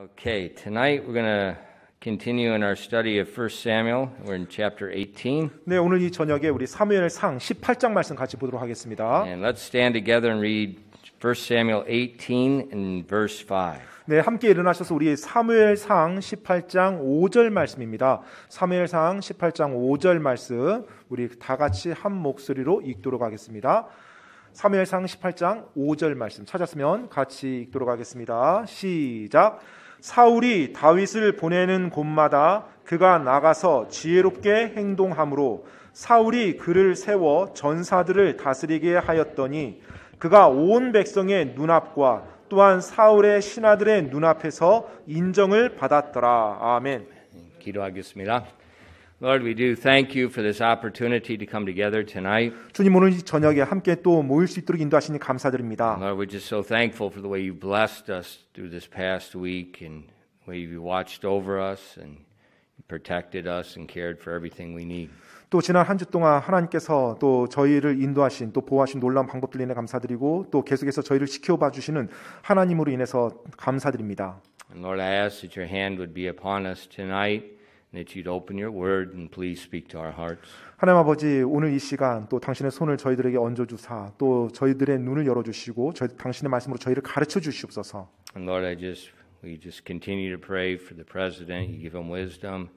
Okay, tonight we're going to continue in our study of 1 Samuel. We're in chapter 18. 네, 오늘 이 저녁에 우리 사무엘상 18장 말씀 같이 보도록 하겠습니다. And let's stand together and read 1 Samuel 18 and verse 5. 네, 함께 일어나셔서 우리 사무엘상 18장 5절 말씀입니다. 사무엘상 18장 5절 말씀 우리 다 같이 한 목소리로 읽도록 하겠습니다. 사무엘상 18장 5절 말씀 찾았으면 같이 읽도록 하겠습니다. 시작. 사울이 다윗을 보내는 곳마다 그가 나가서 지혜롭게 행동함으로 사울이 그를 세워 전사들을 다스리게 하였더니 그가 온 백성의 눈앞과 또한 사울의 신하들의 눈앞에서 인정을 받았더라. 아멘. 기도하겠습니다. Lord, we do thank you for this opportunity to come together tonight. 주님, 오늘 이 저녁에 함께 또 모일 수 있도록 인도하시니 감사드립니다. Lord, we're just so thankful for the way you blessed us through this past week and the way you watched over us and protected us and cared for everything we need. 또 지난 한 주 동안 하나님께서 또 저희를 인도하신 또 보호하신 놀라운 방법들로 인해 감사드리고 또 계속해서 저희를 지켜봐 주시는 하나님으로 인해서 감사드립니다. And Lord, I ask that your hand would be upon us tonight. That you'd open your word and please speak to our hearts. 하나님 아버지, 오늘 이 시간 또 당신의 손을 저희들에게 얹어 주사 또 저희들의 눈을 열어 주시고 당신의 말씀으로 저희를 가르쳐 주시옵소서. And Lord, we just continue to pray for the president. You give him wisdom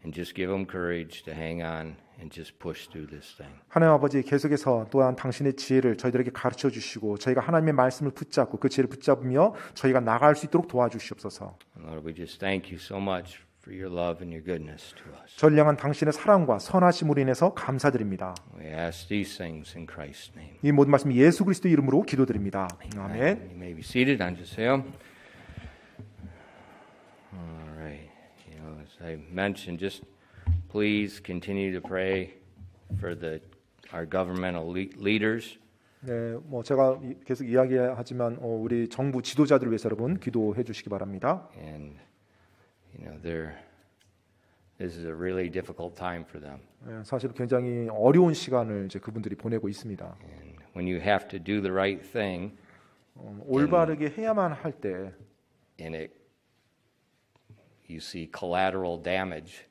and just give him courage to hang on and just push through this thing. 하나님 아버지, 계속해서 또한 당신의 지혜를 저희들에게 가르쳐 주시고 저희가 하나님의 말씀을 붙잡고 그 지혜를 붙잡으며 저희가 나아갈 수 있도록 도와주시옵소서. And Lord, we just thank you so much for your love and your goodness to us. 저를 향한 당신의 사랑과 선하심으로 인해서 감사드립니다. We ask these things in Christ's name. 이 모든 말씀 예수 그리스도 이름으로 기도드립니다. 아멘. You may be seated. 앉으세요. All right. You know, as I mentioned, just please continue to pray for our governmental leaders. 네, 제가 계속 이야기하지만 우리 정부 지도자들을 위해서 여러분 기도해 주시기 바랍니다. And you know, this is a really difficult time for them. 네, 사실 굉장히 어려운 시간을 이제 그분들이 보내고 있습니다. And when you have to do the right thing, 올바르게 해야만 할 때, and you see collateral damage.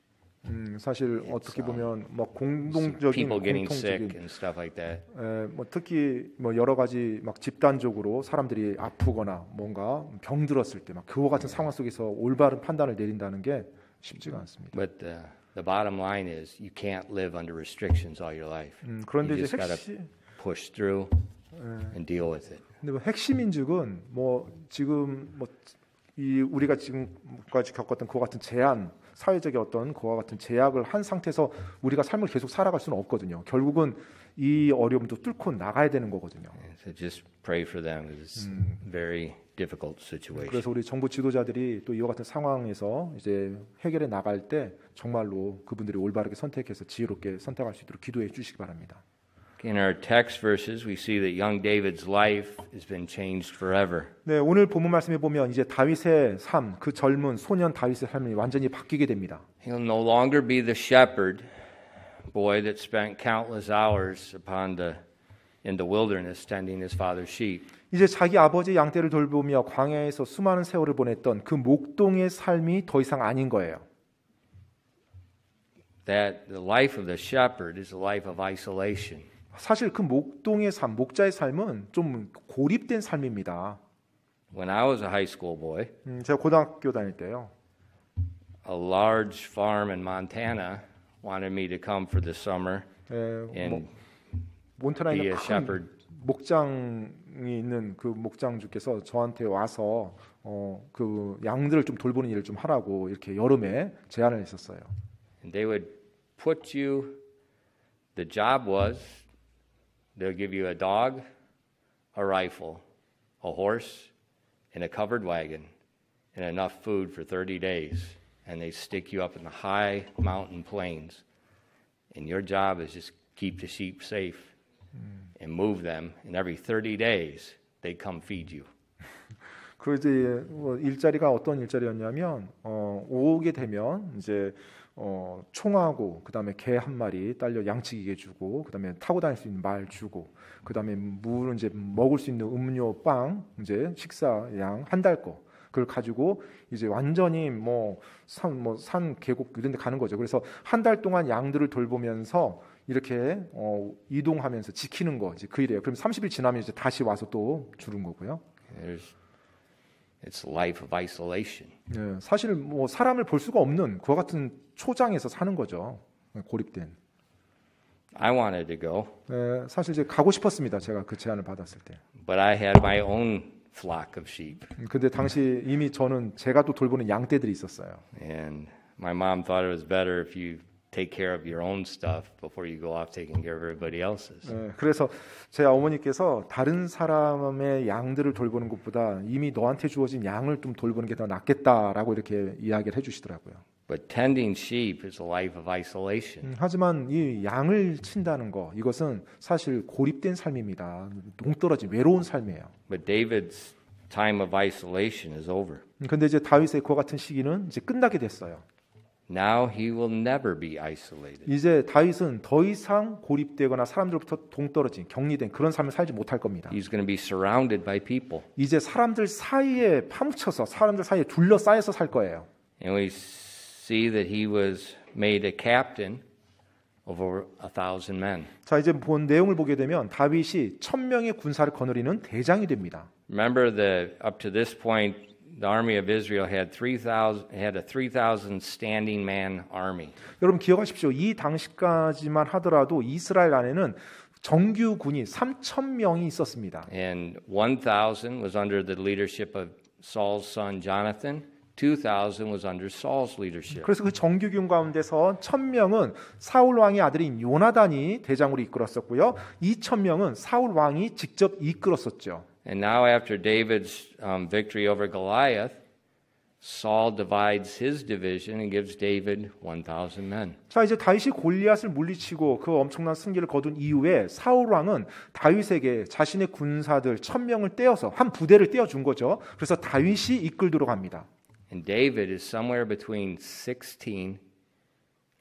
사실 어떻게 보면 공동적인 people getting sick and stuff like that. 특히 여러 가지 집단적으로 사람들이 아프거나 뭔가 병들었을 때 그와 같은 상황 속에서 올바른 판단을 내린다는 게 쉽지가 않습니다. But the bottom line is you can't live under restrictions all your life. 그런데 you 이제 just gotta push through and deal with it. 근데 핵심인즉은 지금 우리가 지금까지 겪었던 그와 같은 제한, 사회적인 어떤 그와 같은 제약을 한 상태에서 우리가 삶을 계속 살아갈 수는 없거든요. 결국은 이 어려움도 뚫고 나가야 되는 거거든요. So just pray for them. It's very difficult situation. 그래서 우리 정부 지도자들이 또 이와 같은 상황에서 이제 해결해 나갈 때 정말로 그분들이 올바르게 선택해서 지혜롭게 선택할 수 있도록 기도해 주시기 바랍니다. In our text verses, we see that young David's life has been changed forever. 네, 오늘 본문 말씀에 보면 이제 다윗의 삶, 그 젊은 소년 다윗의 삶이 완전히 바뀌게 됩니다. He'll no longer be the shepherd boy that spent countless hours in the wilderness tending his father's sheep. 이제 자기 아버지 양떼를 돌보며 광야에서 수많은 세월을 보냈던 그 목동의 삶이 더 이상 아닌 거예요. That the life of the shepherd is a life of isolation. 사실 그 목동의 삶, 목자의 삶은 좀 고립된 삶입니다. When I was a high school boy, 제가 고등학교 다닐 때요. A large farm in Montana wanted me to come for the summer and 몬타나에 be a 있는 shepherd. 큰 목장이 있는 그 목장주께서 저한테 와서 그 양들을 좀 돌보는 일을 좀 하라고 이렇게 여름에 제안을 했었어요. And they would put you. The job was they'll give you a dog, a rifle, a horse, and a covered wagon, and enough food for 30 days. And they stick you up in the high mountain plains. And your job is just keep the sheep safe and move them. And every 30 days, they come feed you. 그 이제 일자리가 어떤 일자리였냐면 오게 되면 이제 총하고 그다음에 개 한 마리 딸려 양치기게 주고 그다음에 타고 다닐 수 있는 말 주고 그다음에 물은 이제 먹을 수 있는 음료 빵 이제 식사 양 한 달 거 그걸 가지고 이제 완전히 산 계곡 이런 데 가는 거죠. 그래서 한 달 동안 양들을 돌보면서 이렇게 이동하면서 지키는 거지 그 일이에요. 그럼 30일 지나면 이제 다시 와서 또 주는 거고요. It's a life of isolation. 네, 사실 사람을 볼 수가 없는 그와 같은 초장에서 사는 거죠. 고립된. I wanted to go, 네, 사실 이제 가고 싶었습니다. 제가 그 제안을 받았을 때. but I had my own flock of sheep, 근데 당시 이미 저는 제가 또 돌보는 양떼들이 있었어요. and my mom thought it was better if you take care of your own stuff before you go off taking care of everybody else's. 네, 그래서 제 어머니께서 다른 사람의 양들을 돌보는 것보다 이미 너한테 주어진 양을 좀 돌보는 게 더 낫겠다라고 이렇게 이야기를 해주시더라고요. But tending sheep is a life of isolation. 하지만 이 양을 친다는 거 이것은 사실 고립된 삶입니다. 동떨어진 외로운 삶이에요. But David's time of isolation is over. 근데 이제 다윗의 그와 같은 시기는 이제 끝나게 됐어요. Now he will never be isolated. 이제 다윗은 더 이상 고립되거나 사람들로부터 동떨어진 격리된 그런 삶을 살지 못할 겁니다. He's going to be surrounded by people. 이제 사람들 사이에 파묻혀서 사람들 사이에 둘러싸여서 살 거예요. And we see that he was made a captain of over 1,000 men. 자, 이제 본 내용을 보게 되면 다윗이 1,000명의 군사를 거느리는 대장이 됩니다. Remember that up to this point, the army of Israel had a 3,000 standing man army. 여러분 기억하십시오. 이 당시까지만 하더라도 이스라엘 안에는 정규군이 3,000명이 있었습니다. And 1,000 was under the leadership of Saul's son Jonathan. 2,000 was under Saul's leadership. 그래서 그 정규군 가운데서 1,000명은 사울 왕의 아들인 요나단이 대장으로 이끌었었고요. 2,000명은 사울 왕이 직접 이끌었었죠. And now after David's victory over Goliath, Saul divides his division and gives David 1,000 men. 자, 이제 다윗이 골리앗을 물리치고 그 엄청난 승리를 거둔 이후에 사울 왕은 다윗에게 자신의 군사들 1,000명을 떼어서 한 부대를 떼어준 거죠. 그래서 다윗이 이끌도록 합니다. And David is somewhere between 16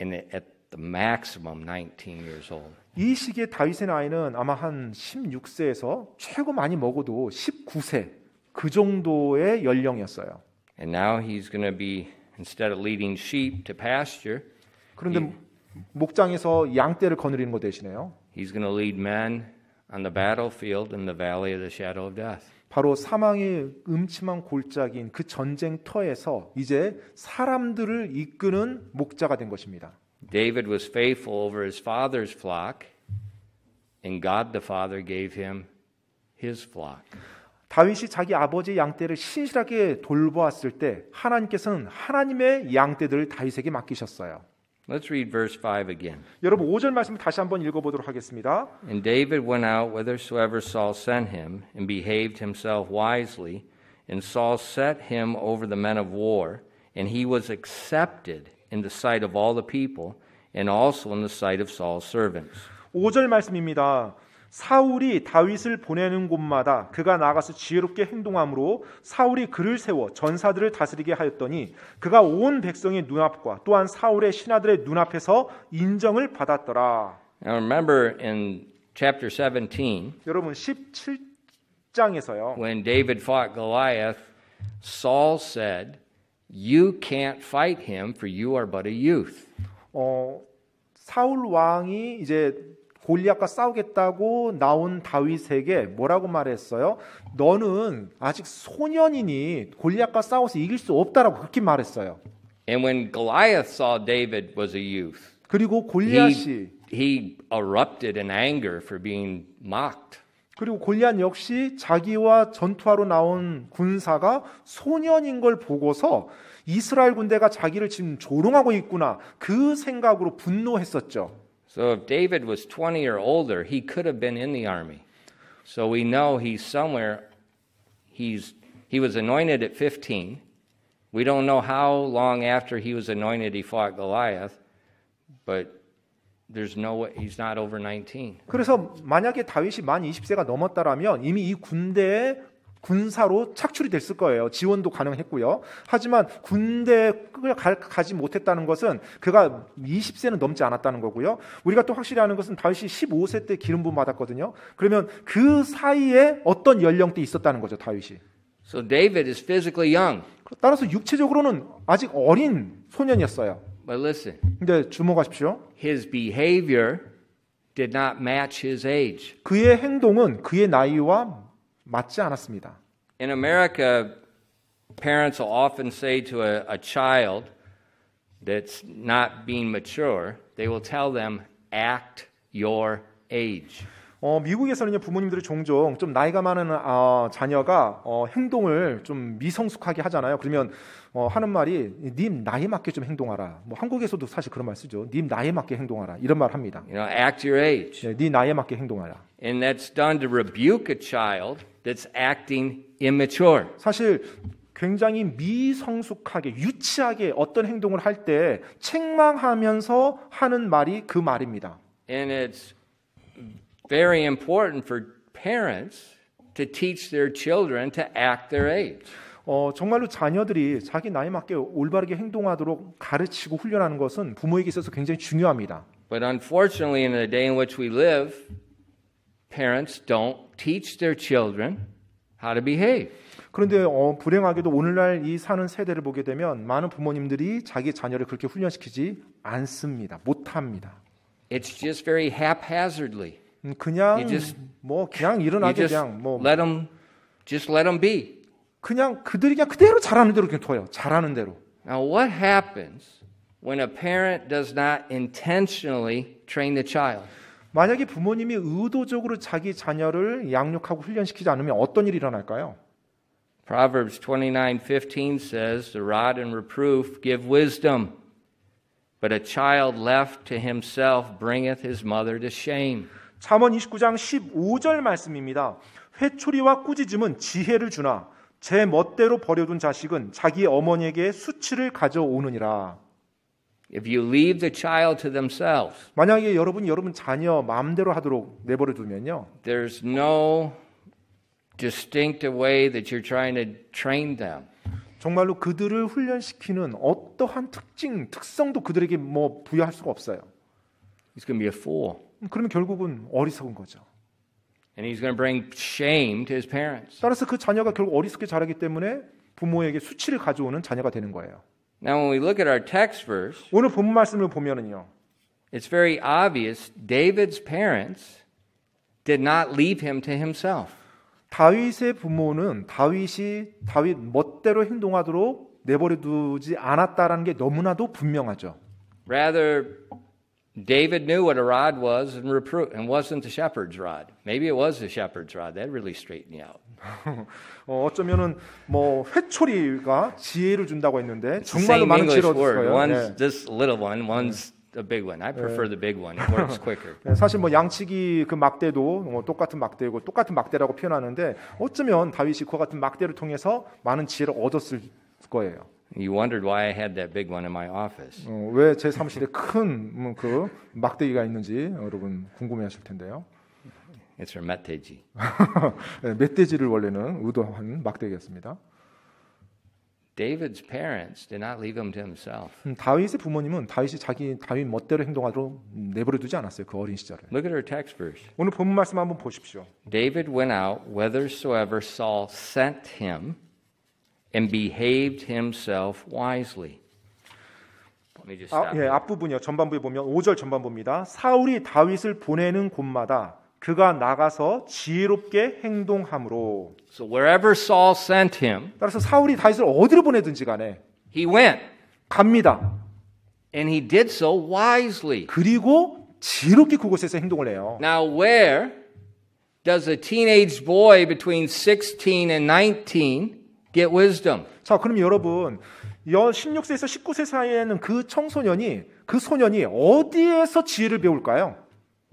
and at the maximum 19 years old. 이 시기에 다윗의 나이는 아마 한 16세에서 최고 많이 먹어도 19세 그 정도의 연령이었어요. And now he's going to be, instead of leading sheep to pasture, 그런데 목장에서 양떼를 거느리는 것 대신에요. he's going to lead men on the battlefield in the valley of the shadow of death. 바로 사망의 음침한 골짜기인 그 전쟁터에서 이제 사람들을 이끄는 목자가 된 것입니다. David was faithful over his father's flock, and God the Father gave him his flock. 다윗이 자기 아버지의 양떼를 신실하게 돌보았을 때 하나님께서는 하나님의 양떼들을 다윗에게 맡기셨어요. Let's read verse 5 again. 여러분 5절 말씀을 다시 한번 읽어보도록 하겠습니다. And David went out whithersoever Saul sent him, and behaved himself wisely, and Saul set him over the men of war, and he was accepted in the sight of all the people, and also in the sight of Saul's servants. 5절 말씀입니다. 사울이 다윗을 보내는 곳마다 그가 나가서 지혜롭게 행동함으로 사울이 그를 세워 전사들을 다스리게 하였더니 그가 온 백성의 눈앞과 또한 사울의 신하들의 눈앞에서 인정을 받았더라. Now remember in chapter 17, 여러분 17장에서요. when David fought Goliath, Saul said, "You can't fight him, for you are but a youth." 사울 왕이 이제 골리앗과 싸우겠다고 나온 다윗에게 뭐라고 말했어요? 너는 아직 소년이니 골리앗과 싸워서 이길 수 없다라고 그렇게 말했어요. And when Goliath saw David was a youth, 그리고 골리앗이 he erupted in anger for being mocked. 그리고 골리앗 역시 자기와 전투하러 나온 군사가 소년인 걸 보고서 이스라엘 군대가 자기를 지금 조롱하고 있구나 그 생각으로 분노했었죠. So if David was 20 or older, he could have been in the army. So we know he's somewhere. He was anointed at 15. We don't know how long after he was anointed he fought Goliath, but there's no way he's not over 19. 그래서 만약에 다윗이 만 20세가 넘었다라면 이미 이 군대의 군사로 착출이 됐을 거예요. 지원도 가능했고요. 하지만 군대에 가지 못했다는 것은 그가 20세는 넘지 않았다는 거고요. 우리가 또 확실히 아는 것은 다윗이 15세 때 기름 부음 받았거든요. 그러면 그 사이에 어떤 연령대 있었다는 거죠, 다윗이. So David is physically young. 따라서 육체적으로는 아직 어린 소년이었어요. But listen, 근데 주목하십시오. his behavior did not match his age. 그의 행동은 그의 나이와 맞지 않았습니다. In America, parents will often say to a child that's not being mature, they will tell them, act your age. 미국에서는요 부모님들이 종종 좀 나이가 많은 자녀가 행동을 좀 미성숙하게 하잖아요. 그러면 하는 말이 님 나이에 맞게 좀 행동하라. 뭐 한국에서도 사실 그런 말 쓰죠. 님 나이에 맞게 행동하라. 이런 말 합니다. You know, act your age. 네 나이에 맞게 행동하라. And that's done to rebuke a child that's acting immature. 사실 굉장히 미성숙하게 유치하게 어떤 행동을 할 때 책망하면서 하는 말이 그 말입니다. And it's very important for parents to teach their children to act their age. 정말로 자녀들이 자기 나이에 맞게 올바르게 행동하도록 가르치고 훈련하는 것은 부모에게 있어서 굉장히 중요합니다. But unfortunately, in the day in which we live, parents don't teach their children how to behave. 그런데 불행하게도 오늘날 이 사는 세대를 보게 되면 많은 부모님들이 자기 자녀를 그렇게 훈련시키지 않습니다. 못합니다. It's just very haphazardly. 그냥 그냥 일어나게 just let them be. 그냥 그들이 그냥 그대로 잘하는 대로 그냥 둬요. 잘하는 대로. Now, what happens when a parent does not intentionally train the child? 만약에 부모님이 의도적으로 자기 자녀를 양육하고 훈련시키지 않으면 어떤 일이 일어날까요? Proverbs 29:15 says, "The rod and reproof give wisdom, but a child left to himself bringeth his mother to shame." 잠언 29장 15절 말씀입니다. 회초리와 꾸짖음은 지혜를 주나 제 멋대로 버려둔 자식은 자기 어머니에게 수치를 가져오느니라. If you leave the child to themselves, 만약에 여러분 자녀 마음대로 하도록 내버려 두면요. there's no distinctive way that you're trying to train them. 정말로 그들을 훈련시키는 어떠한 특성도 그들에게 부여할 수가 없어요. He's going to be a fool. 그러면 결국은 어리석은 거죠. And he's going to bring shame to his parents. 따라서 그 자녀가 결국 어리석게 자라기 때문에 부모에게 수치를 가져오는 자녀가 되는 거예요. Now when we look at our text verse, 오늘 본문 말씀을 보면은요. it's very obvious David's parents did not leave him to himself. 다윗의 부모는 다윗 멋대로 행동하도록 내버려 두지 않았다라는 게 너무나도 분명하죠. Rather, David knew what a rod was and wasn't the shepherd's rod. Maybe it was the shepherd's rod. That really straightened you out. 어쩌면은 회초리가 지혜를 준다고 했는데 정말로 많은 지혜를 얻었어요. One's this little one, one's a big one. I prefer the big one. It works quicker. 사실 양치기 그 막대도 똑같은 막대고 똑같은 막대라고 표현하는데 어쩌면 다윗이 그와 같은 막대를 통해서 많은 지혜를 얻었을 거예요. You wondered why I had that big one in my office. 왜 제 사무실에 큰 그 막대기가 있는지 여러분 궁금해하실 텐데요. It's for 멧돼지. 멧돼지를 원래는 의도한 막대기였습니다. David's parents did not leave him to himself. 다윗의 부모님은 다윗 멋대로 행동하도록 내버려 두지 않았어요. 그 어린 시절을. Look at our text verse. 오늘 본문 말씀 한번 보십시오. David went out whithersoever Saul sent him and behaved himself wisely. Let me just stop. 앞부분이요. 전반부에 보면 5절 전반부입니다. 사울이 다윗을 보내는 곳마다 그가 나가서 지혜롭게 행동함으로. So wherever Saul sent him, 따라서 사울이 다윗을 어디로 보내든지 간에 he went. 갑니다. And he did so wisely. 그리고 지혜롭게 그곳에서 행동을 해요. Now where does a teenage boy between 16 and 19 get wisdom? 자, 그럼 여러분 16세에서 19세 사이에는 그 소년이 어디에서 지혜를 배울까요?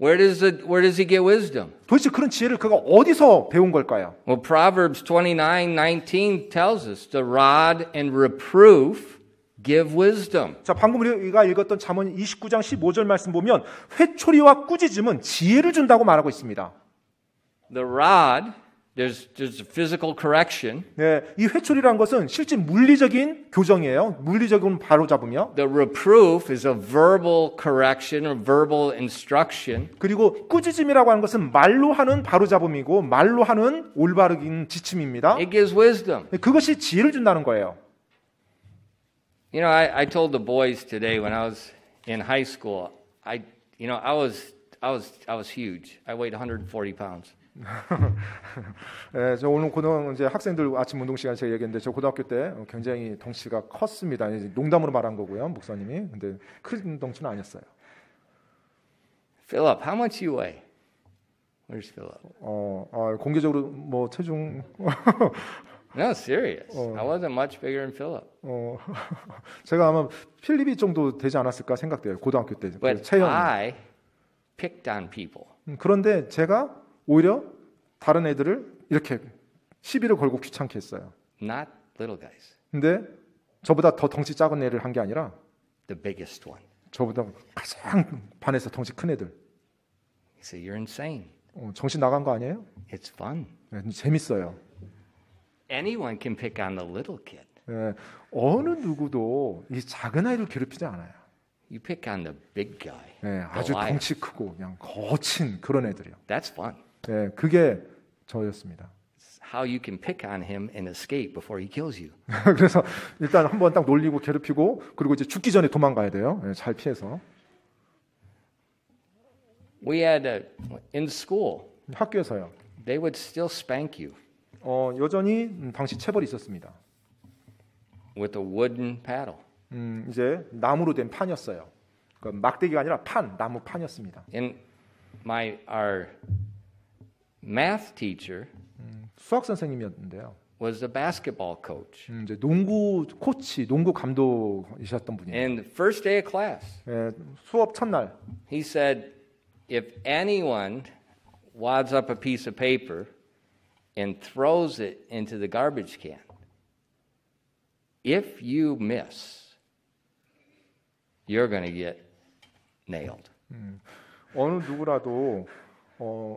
Where does he get wisdom? 도대체 그런 지혜를 그가 어디서 배운 걸까요? Well, Proverbs 29:19 tells us the rod and reproof give wisdom. 자, 방금 우리가 읽었던 잠언 29장 15절 말씀 보면 회초리와 꾸짖음은 지혜를 준다고 말하고 있습니다. The rod There's physical correction. 네, 이 회초리란 것은 실제 물리적인 교정이에요. 물리적인 바로잡음이요. The reproof is a verbal correction or verbal instruction. 그리고 꾸짖음이라고 하는 것은 말로 하는 바로잡음이고 말로 하는 올바른 지침입니다. It gives wisdom. 그것이 지혜를 준다는 거예요. You know, I told the boys today when I was in high school, I was huge. I weighed 140 pounds. 네, 저 오늘 이제 학생들 아침 운동 시간 제가 얘기했는데 저 고등학교 때 굉장히 덩치가 컸습니다. 농담으로 말한 거고요, 목사님이. 근데 큰 덩치는 아니었어요. Philip, how much you weigh? Where's Philip? 공개적으로 뭐 체중 No, serious. I wasn't much bigger than Philip. 제가 아마 필립이 정도 되지 않았을까 생각돼요. 고등학교 때. But 체형. I picked on people. 그런데 제가 오히려 다른 애들을 이렇게 시비를 걸고 귀찮게 했어요. Not little guys. 근데 저보다 더 덩치 작은 애를 한 게 아니라 The biggest one. 저보다 가장 반에서 덩치 큰 애들. He said, "You're insane. 정신 나간 거 아니에요? It's fun. 네, 재밌어요. Anyone can pick on the little kid. 네, 어느 누구도 이 작은 아이를 괴롭히지 않아요. You pick on the big guy. 네, 아주 Goliath. 덩치 크고 그냥 거친 그런 애들이요. That's fun. 네, 그게 저였습니다. It's how you can pick on him and escape before he kills you. 그래서 일단 한번 딱 놀리고 괴롭히고 그리고 이제 죽기 전에 도망가야 돼요. 네, 잘 피해서. We had in school, 학교에서요. they would still spank you 여전히 당시 체벌이 있었습니다. with a wooden paddle. 이제 나무로 된 판이었어요. 그러니까 막대기가 아니라 판, 나무 판이었습니다. And our math teacher 수학 선생님이었는데요. was the basketball coach. 이제 농구 코치, 농구 감독이셨던 분이에요. And the first day of class, 예, 수업 첫날 he said, if anyone wads up a piece of paper and throws it into the garbage can, if you miss, you're going to get nailed. 어느 누구라도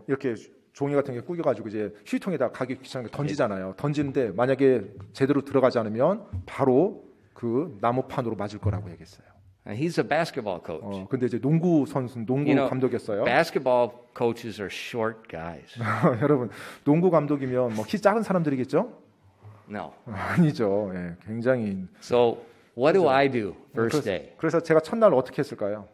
이렇게 종이 같은 게 꾸겨가지고 이제 휴지통에다 가기 귀찮은 거 던지잖아요. 던지는데 만약에 제대로 들어가지 않으면 바로 그 나무판으로 맞을 거라고 얘기했어요. And he's a basketball coach. 근데 이제 농구 선수, 농구 You know, 감독이었어요. basketball coaches are short guys. 여러분, 농구 감독이면 뭐 키 작은 사람들이겠죠? No. 아니죠. 예, 굉장히. So what do I do first day? 그래서 제가 첫날 어떻게 했을까요?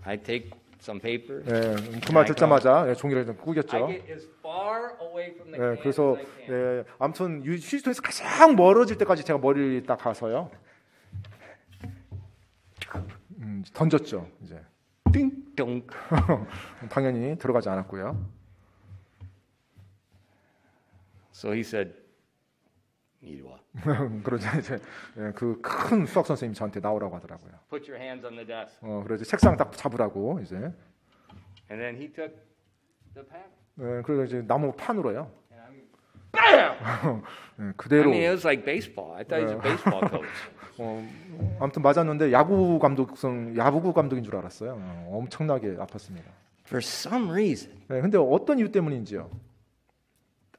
I take some paper. 예, 그 말 듣자마자 예, 종이를 좀 꾸겼죠. I get as far away from the 예, can 그래서 as I can. 예, 아무튼 휴지통에서 가장 멀어질 때까지 제가 머리를 딱 가서요. 던졌죠. 이제 띵동. 당연히 들어가지 않았고요. So he said, 이리 와. 그러자 이제 그 큰 수학 선생님이 저한테 나오라고 하더라고요. Put your hands on the desk. 그래서 책상 딱 잡으라고 이제. And then he took the paddle. 그래서 이제 나무 판으로요. And I mean, bam! I 그대로. mean, it was like baseball. I thought he was a baseball coach. 아무튼 맞았는데 야구 감독인 줄 알았어요. 엄청나게 아팠습니다. For some reason, 근데 어떤 이유 때문인지요?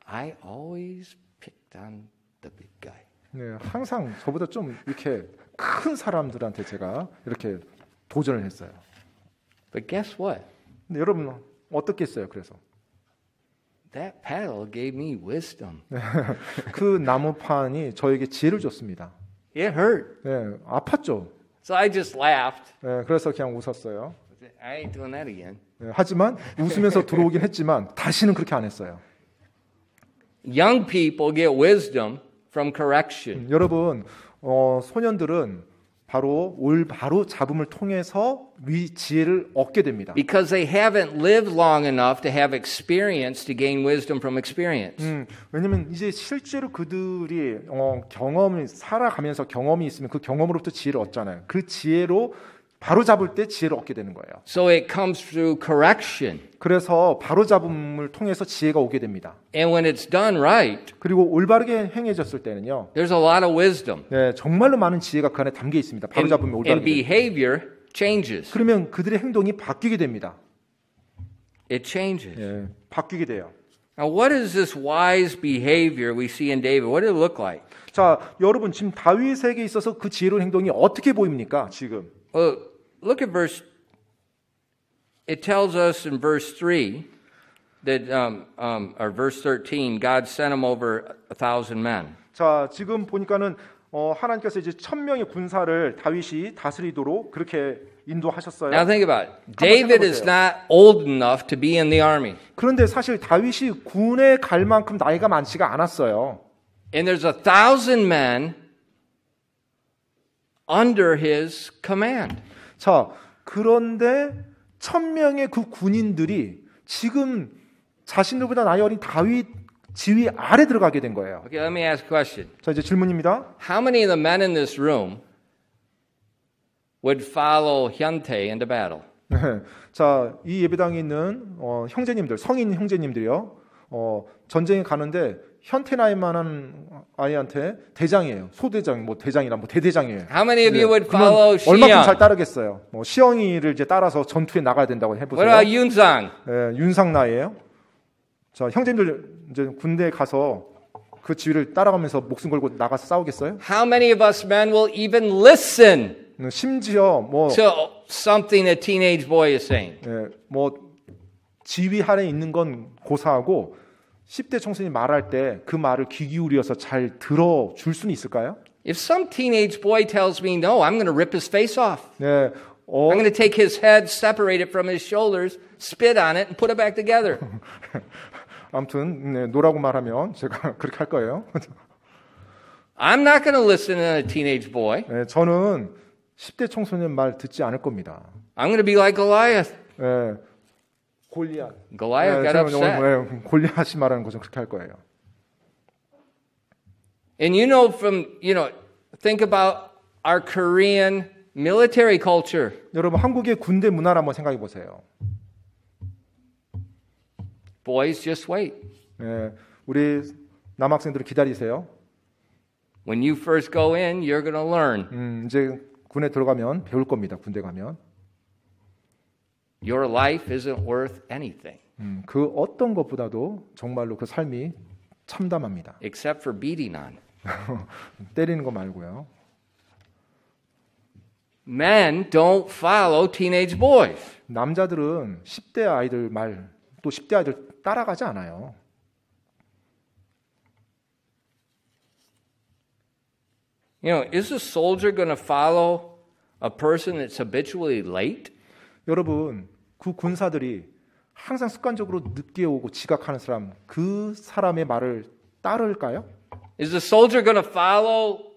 I always picked on the big guy. 네, 항상 저보다 좀 이렇게 큰 사람들한테 제가 이렇게 도전을 했어요. But guess what? 근데 여러분 어떻게 했어요? 그래서 That paddle gave me wisdom. 그 나무판이 저에게 지혜를 줬습니다. It hurt. 네, 아팠죠. So I just laughed. 네, 그래서 그냥 웃었어요. I ain't doing that again. 네, 하지만 웃으면서 들어오긴 했지만 다시는 그렇게 안 했어요. Young people get wisdom from correction. 여러분, 소년들은 바로 잡음을 통해서 지혜를 얻게 됩니다. Because they haven't lived long enough to have experience to gain wisdom from experience. 왜냐면 이제 실제로 그들이 경험을 살아가면서 경험이 있으면 그 경험으로부터 지혜를 얻잖아요. 그 지혜로 바로 잡을 때 지혜를 얻게 되는 거예요. So it comes through correction. 그래서 바로 잡음을 통해서 지혜가 오게 됩니다. And when it's done right, 그리고 올바르게 행해졌을 때는요. there's a lot of wisdom. 네, 정말로 많은 지혜가 그 안에 담겨 있습니다. 바로 잡음이 And 올바르게. behavior changes. 그러면 그들의 행동이 바뀌게 됩니다. It changes. 예, 바뀌게 돼요. Now, what is this wise behavior we see in David? What did it look like? 자, 여러분 지금 다윗에게 있어서 그 지혜로운 행동이 어떻게 보입니까? 지금. Well, look at verse. It tells us in verse 3 that, or verse 13, God sent him over 1,000 men. 자, 지금 보니까는 하나님께서 이제 1,000명의 군사를 다윗이 다스리도록 그렇게 인도하셨어요. Now think about it. David is not old enough to be in the army. 그런데 사실 다윗이 군에 갈 만큼 나이가 많지가 않았어요. And there's 1,000 men under his command. 자, 그런데 1,000명의 그 군인들이 지금 자신들보다 나이 어린 다윗 지휘 아래 들어가게 된 거예요. Okay, let me ask a question. 자, 이제 질문입니다. How many of the men in this room would follow Hyuntae into battle? 자, 이 예배당에 있는 형제님들, 성인 형제님들이요. 전쟁에 가는데 현태나이만한 아이한테 대장이에요. 소대장, 뭐 대장이나 뭐 대대장이에요. How many of you would 그러면 follow 얼마큼 잘 Xiang? 따르겠어요? 뭐 시영이를 이제 따라서 전투에 나가야 된다고 What 해보세요. about Yunsang? 예, 윤상나이예요. 자, 형제님들 이제 군대에 가서 그 지휘를 따라가면서 목숨 걸고 나가서 싸우겠어요? How many of us men will even listen 심지어 뭐, to something a teenage boy is saying? 예, 뭐 지휘 아래 있는 건 고사하고 10대 청소년이 말할 때 그 말을 귀 기울여서 잘 들어줄 수는 있을까요? If some teenage boy tells me, no, I'm going to rip his face off. 네, I'm going to take his head, separate it from his shoulders, spit on it, and put it back together. 아무튼 네, 노라고 말하면 제가 그렇게 할 거예요. I'm not going to listen to a teenage boy. 네, 저는 10대 청소년 말 듣지 않을 겁니다. I'm going to be like Goliath. 네, 골리앗. Goliath got upset. 골리앗이 말하는 거죠. 그렇게 할 거예요. And think about our Korean military culture. 여러분 한국의 군대 문화를 한번 생각해 보세요. Boys, just wait. 네, 우리 남학생들은 기다리세요. When you first go in, you're going to learn. 이제 군에 들어가면 배울 겁니다. 군대 가면. Your life isn't worth anything. 그 어떤 것보다도 정말로 그 삶이 참담합니다. Except for beating on. 때리는 거 말고요. Men don't follow teenage boys. 남자들은 10대 아이들 말, 또 10대 아이들 따라가지 않아요. Is a soldier going to follow a person that's habitually late? 여러분, 그 군사들이 항상 습관적으로 늦게 오고 지각하는 사람, 그 사람의 말을 따를까요? Is the soldier going to follow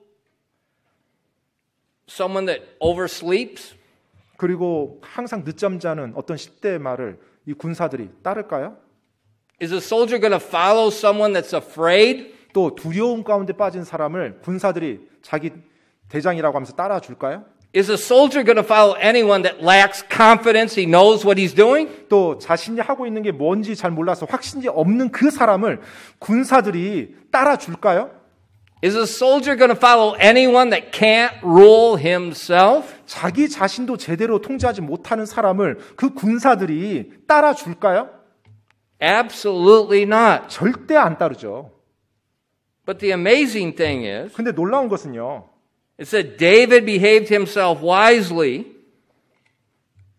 someone that oversleeps? 그리고 항상 늦잠 자는 어떤 10대의 말을 이 군사들이 따를까요? Is a soldier going to follow someone that's afraid? 또 두려움 가운데 빠진 사람을 군사들이 자기 대장이라고 하면서 따라줄까요? Is a soldier going to follow anyone that lacks confidence, he knows what he's doing? 또 자신이 하고 있는 게 뭔지 잘 몰라서 확신이 없는 그 사람을 군사들이 따라줄까요? Is a soldier going to follow anyone that can't rule himself? 자기 자신도 제대로 통제하지 못하는 사람을 그 군사들이 따라줄까요? Absolutely not. 절대 안 따르죠. But the amazing thing is, 근데 놀라운 것은요. it said David behaved himself wisely.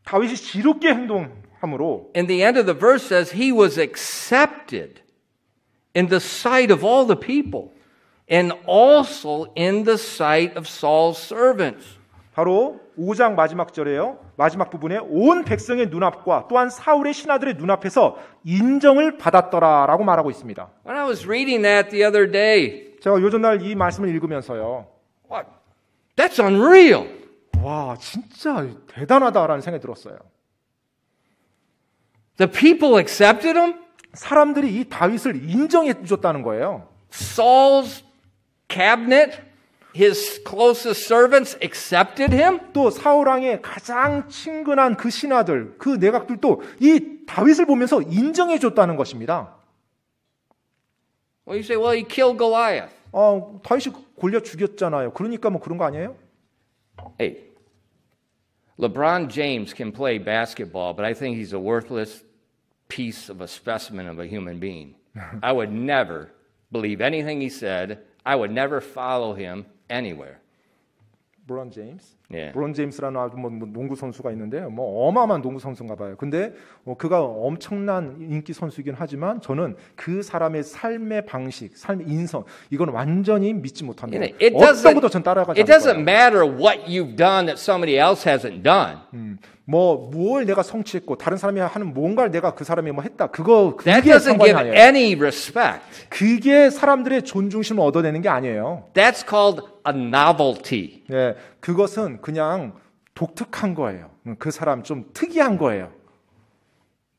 다윗이 지롭게 행동함으로 And the end of the verse says he was accepted in the sight of all the people and also in the sight of Saul's servants. 바로 5장 마지막 절에요. 마지막 부분에 온 백성의 눈앞과 또한 사울의 신하들의 눈앞에서 인정을 받았더라라고 말하고 있습니다. When I was reading that the other day, 제가 요즘날 이 말씀을 읽으면서요. what? That's unreal. 와, 진짜 대단하다라는 생각이 들었어요. The people accepted him. 사람들이 이 다윗을 인정해 줬다는 거예요. Saul's cabinet, his closest servants accepted him. 또 사울 왕의 가장 친근한 그 신하들, 그 내각들도 이 다윗을 보면서 인정해 줬다는 것입니다. Well, you say, well, he killed Goliath. 다윗이 골리앗 죽였잖아요. 그러니까 뭐 그런 거 아니에요? Hey, LeBron James can play basketball, but I think he's a worthless piece of a specimen of a human being. I would never believe anything he said. I would never follow him anywhere. 브론 제임스. 예. 브론 제임스라는 아주 뭐 농구 선수가 있는데요. 뭐 어마어마한 농구 선수인가 봐요. 근데 그가 엄청난 인기 선수이긴 하지만 저는 그 사람의 삶의 방식, 삶의 인성 이건 완전히 믿지 못합니다. 어떤 것도 전 따라가지 않을 It doesn't 거예요. matter what you've done that somebody else hasn't done. 뭘 내가 성취했고 다른 사람이 하는 뭔가를 내가 그 사람이 뭐 했다. 그게 That doesn't 상관이 give 아니에요. any respect. 그게 사람들의 존중심을 얻어내는 게 아니에요. That's called a novelty. 네, 그것은 그냥 독특한 거예요. 그 사람 좀 특이한 거예요.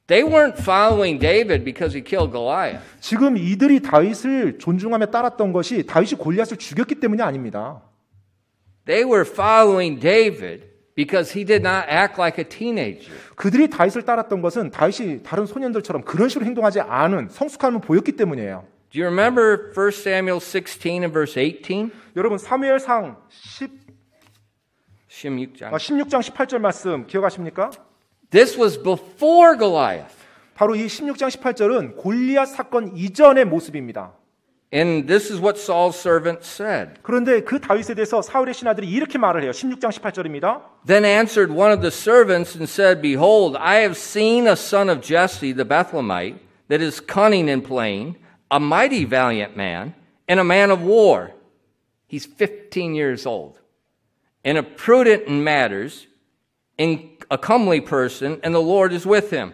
They weren't following David because he killed Goliath. 지금 이들이 다윗을 존중하며 따랐던 것이 다윗이 골리앗을 죽였기 때문이 아닙니다. They were following David because he did not act like a teenager. 그들이 다윗을 따랐던 것은 다윗이 다른 소년들처럼 그런 식으로 행동하지 않은 성숙함을 보였기 때문이에요. Do you remember 1 Samuel 16 and verse 18? 여러분 사무엘상 16장. 16장 18절 말씀 기억하십니까? This was before Goliath. 바로 이 16장 18절은 골리앗 사건 이전의 모습입니다. And this is what Saul's servants said. 그런데 그 다윗에 대해서 사울의 신하들이 이렇게 말을 해요. 16장 18절입니다. Then answered one of the servants and said, Behold, I have seen a son of Jesse the Bethlehemite that is cunning and plain, a mighty valiant man, and a man of war. He's 15 years old, and a prudent in matters, and a comely person, and the Lord is with him.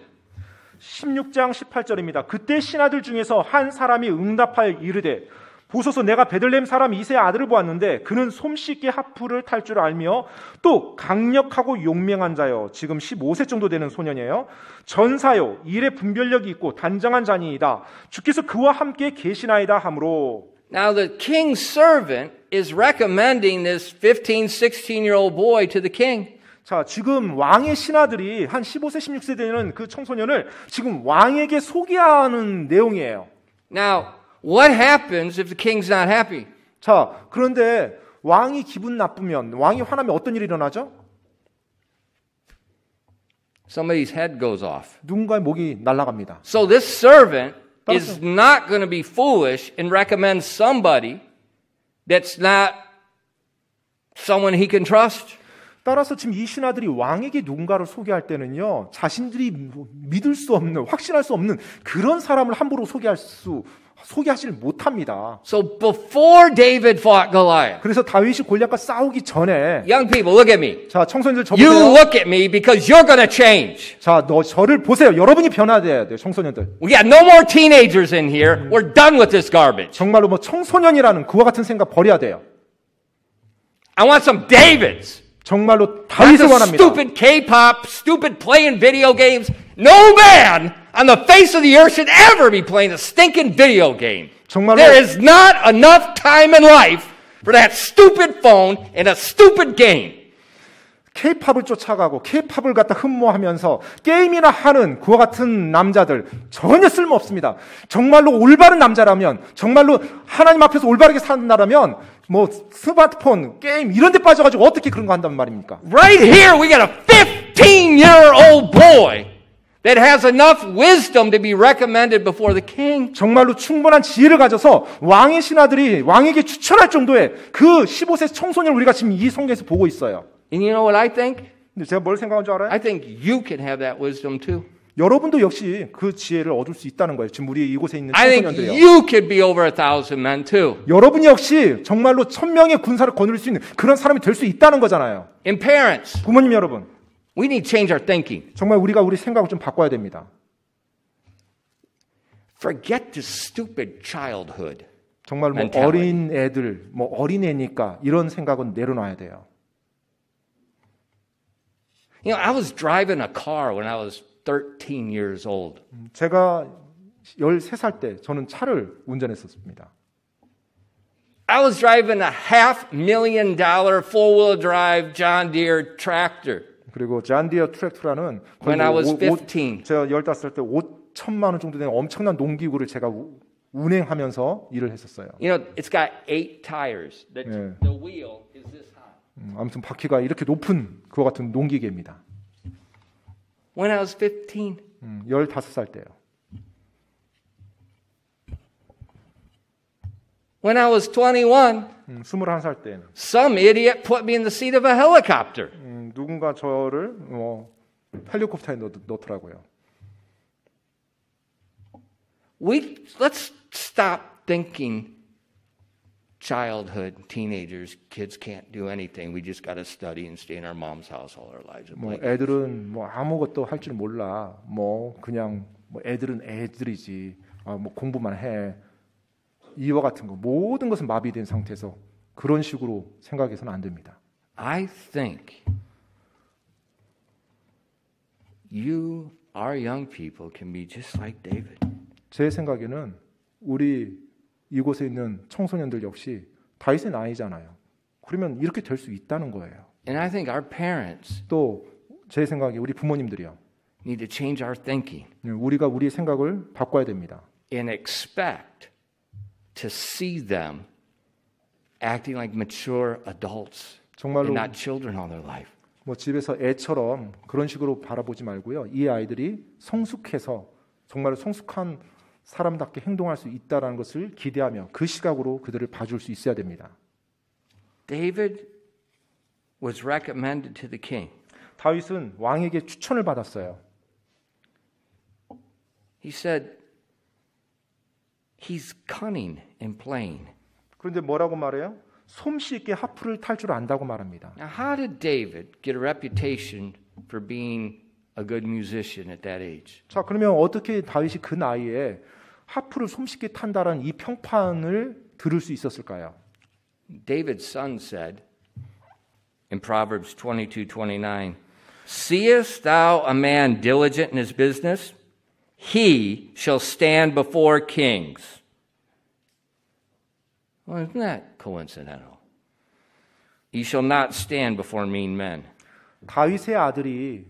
16장 18절입니다. 그때 신하들 중에서 한 사람이 응답하여 이르되 보소서 내가 베들레헴 사람 이새의 아들을 보았는데 그는 솜씨있게 하프를 탈 줄 알며 또 강력하고 용맹한 자요. 지금 15세 정도 되는 소년이에요. 전사요. 일에 분별력이 있고 단정한 자니이다. 주께서 그와 함께 계시나이다 하므로. Now the king's servant is recommending this 15, 16-year-old boy to the king. 자, 지금 왕의 신하들이 한 15세, 16세 되는 그 청소년을 지금 왕에게 소개하는 내용이에요. Now, what happens if the king's not happy? 자, 그런데 왕이 기분 나쁘면, 왕이 화나면 어떤 일이 일어나죠? Somebody's head goes off. 누군가의 목이 날아갑니다. So this servant is not going to be foolish and recommend somebody that's not someone he can trust. 따라서 지금 이 신하들이 왕에게 누군가를 소개할 때는요, 자신들이 믿을 수 없는, 확신할 수 없는 그런 사람을 함부로 소개하지를 못합니다. So before David fought Goliath, 그래서 다윗이 골리앗과 싸우기 전에, young people, look at me. 자, 청소년들 저 You 보세요. look at me because you're going to change. 자, 저를 보세요. 여러분이 변화돼야 돼요, 청소년들. We got no more teenagers in here. We're done with this garbage. 정말로 뭐 청소년이라는 그와 같은 생각 버려야 돼요. I want some Davids. 정말로 Not 다윗을 the 원합니다. stupid K-pop, stupid playing video games. No man on the face of the earth should ever be playing a stinking video game. 정말로 There is not enough time in life for that stupid phone and a stupid game. K-팝을 쫓아가고 K-팝을 갖다 흠모하면서 게임이나 하는 그와 같은 남자들 전혀 쓸모없습니다. 정말로 올바른 남자라면, 정말로 하나님 앞에서 올바르게 산다라면 뭐 스마트폰, 게임 이런 데 빠져가지고 어떻게 그런 거 한단 말입니까? Right here we got a 15-year-old boy that has enough wisdom to be recommended before the king. 정말로 충분한 지혜를 가져서 왕의 신하들이 왕에게 추천할 정도의 그 15세 청소년을 우리가 지금 이 성경에서 보고 있어요. And you know what I think? 근데 제가 뭘 생각한 줄 알아요? I think you can have that wisdom too. 여러분도 역시 그 지혜를 얻을 수 있다는 거예요. 지금 우리 이곳에 있는 I think 청소년들이요. you could be over 1,000 men too. 여러분이 역시 정말로 1000명의 군사를 거느릴 수 있는 그런 사람이 될 수 있다는 거잖아요. And parents, 부모님 여러분, we need to change our thinking. 정말 우리가 우리 생각을 좀 바꿔야 됩니다. Forget this stupid childhood. 정말 뭐 mentality. 어린 애들, 뭐 어린애니까 이런 생각은 내려놔야 돼요. You know, I was driving a car when I was 13 years old. 제가 13살 때 저는 차를 운전했었습니다. I was driving a $500,000 four-wheel drive John Deere tractor. 그리고 잔디어 트랙터라는 When I was 15. 제가 15살 때 5천만 원 정도 되는 엄청난 농기구를 제가 운행하면서 일을 했었어요. You know, it's got 8 tires. The wheel is this high. 아무튼 바퀴가 이렇게 높은 그와 같은 농기계입니다. When I was 15. 15살 때요. When I was 21, 21살 때는 some idiot put me in the seat of a helicopter. 누군가 저를 헬리콥터에 넣더라고요. Let's stop thinking childhood, teenagers, kids can't do anything. We just got to study and stay in our mom's house all our lives. 애들은 아무것도 할 줄 몰라. 그냥 애들은 애들이지. 공부만 해. 이와 같은 거 모든 것은 마비된 상태에서 그런 식으로 생각해서는 안 됩니다. I think our young people can be just like David. 제 생각에는 우리 이곳에 있는 청소년들 역시 다윗의 나이잖아요. 그러면 이렇게 될 수 있다는 거예요. And I think our parents 또 제 생각에 우리 부모님들이요. need to change our thinking. 우리가 우리의 생각을 바꿔야 됩니다. And expect to see them acting like mature adults 정말로 and not children all their life. 집에서 애처럼 그런 식으로 바라보지 말고요. 이 아이들이 성숙해서 정말 성숙한 사람답게 행동할 수 있다라는 것을 기대하며 그 시각으로 그들을 봐줄 수 있어야 됩니다. David was recommended to the king. 다윗은 왕에게 추천을 받았어요. He said, he's cunning and plain. 그런데 뭐라고 말해요? 솜씨 있게 하프를 탈 줄 안다고 말합니다. Now, how did David get a reputation for being a good musician at that age? 자, 그러면 어떻게 다윗이 그 나이에 하프를 솜씨있게 탄다라는 이 평판을 들을 수 있었을까요? David's son said in Proverbs 22:29, "Seest thou a man diligent in his business? He shall stand before kings." Well, isn't that coincidental? He shall not stand before mean men. 다윗의 아들이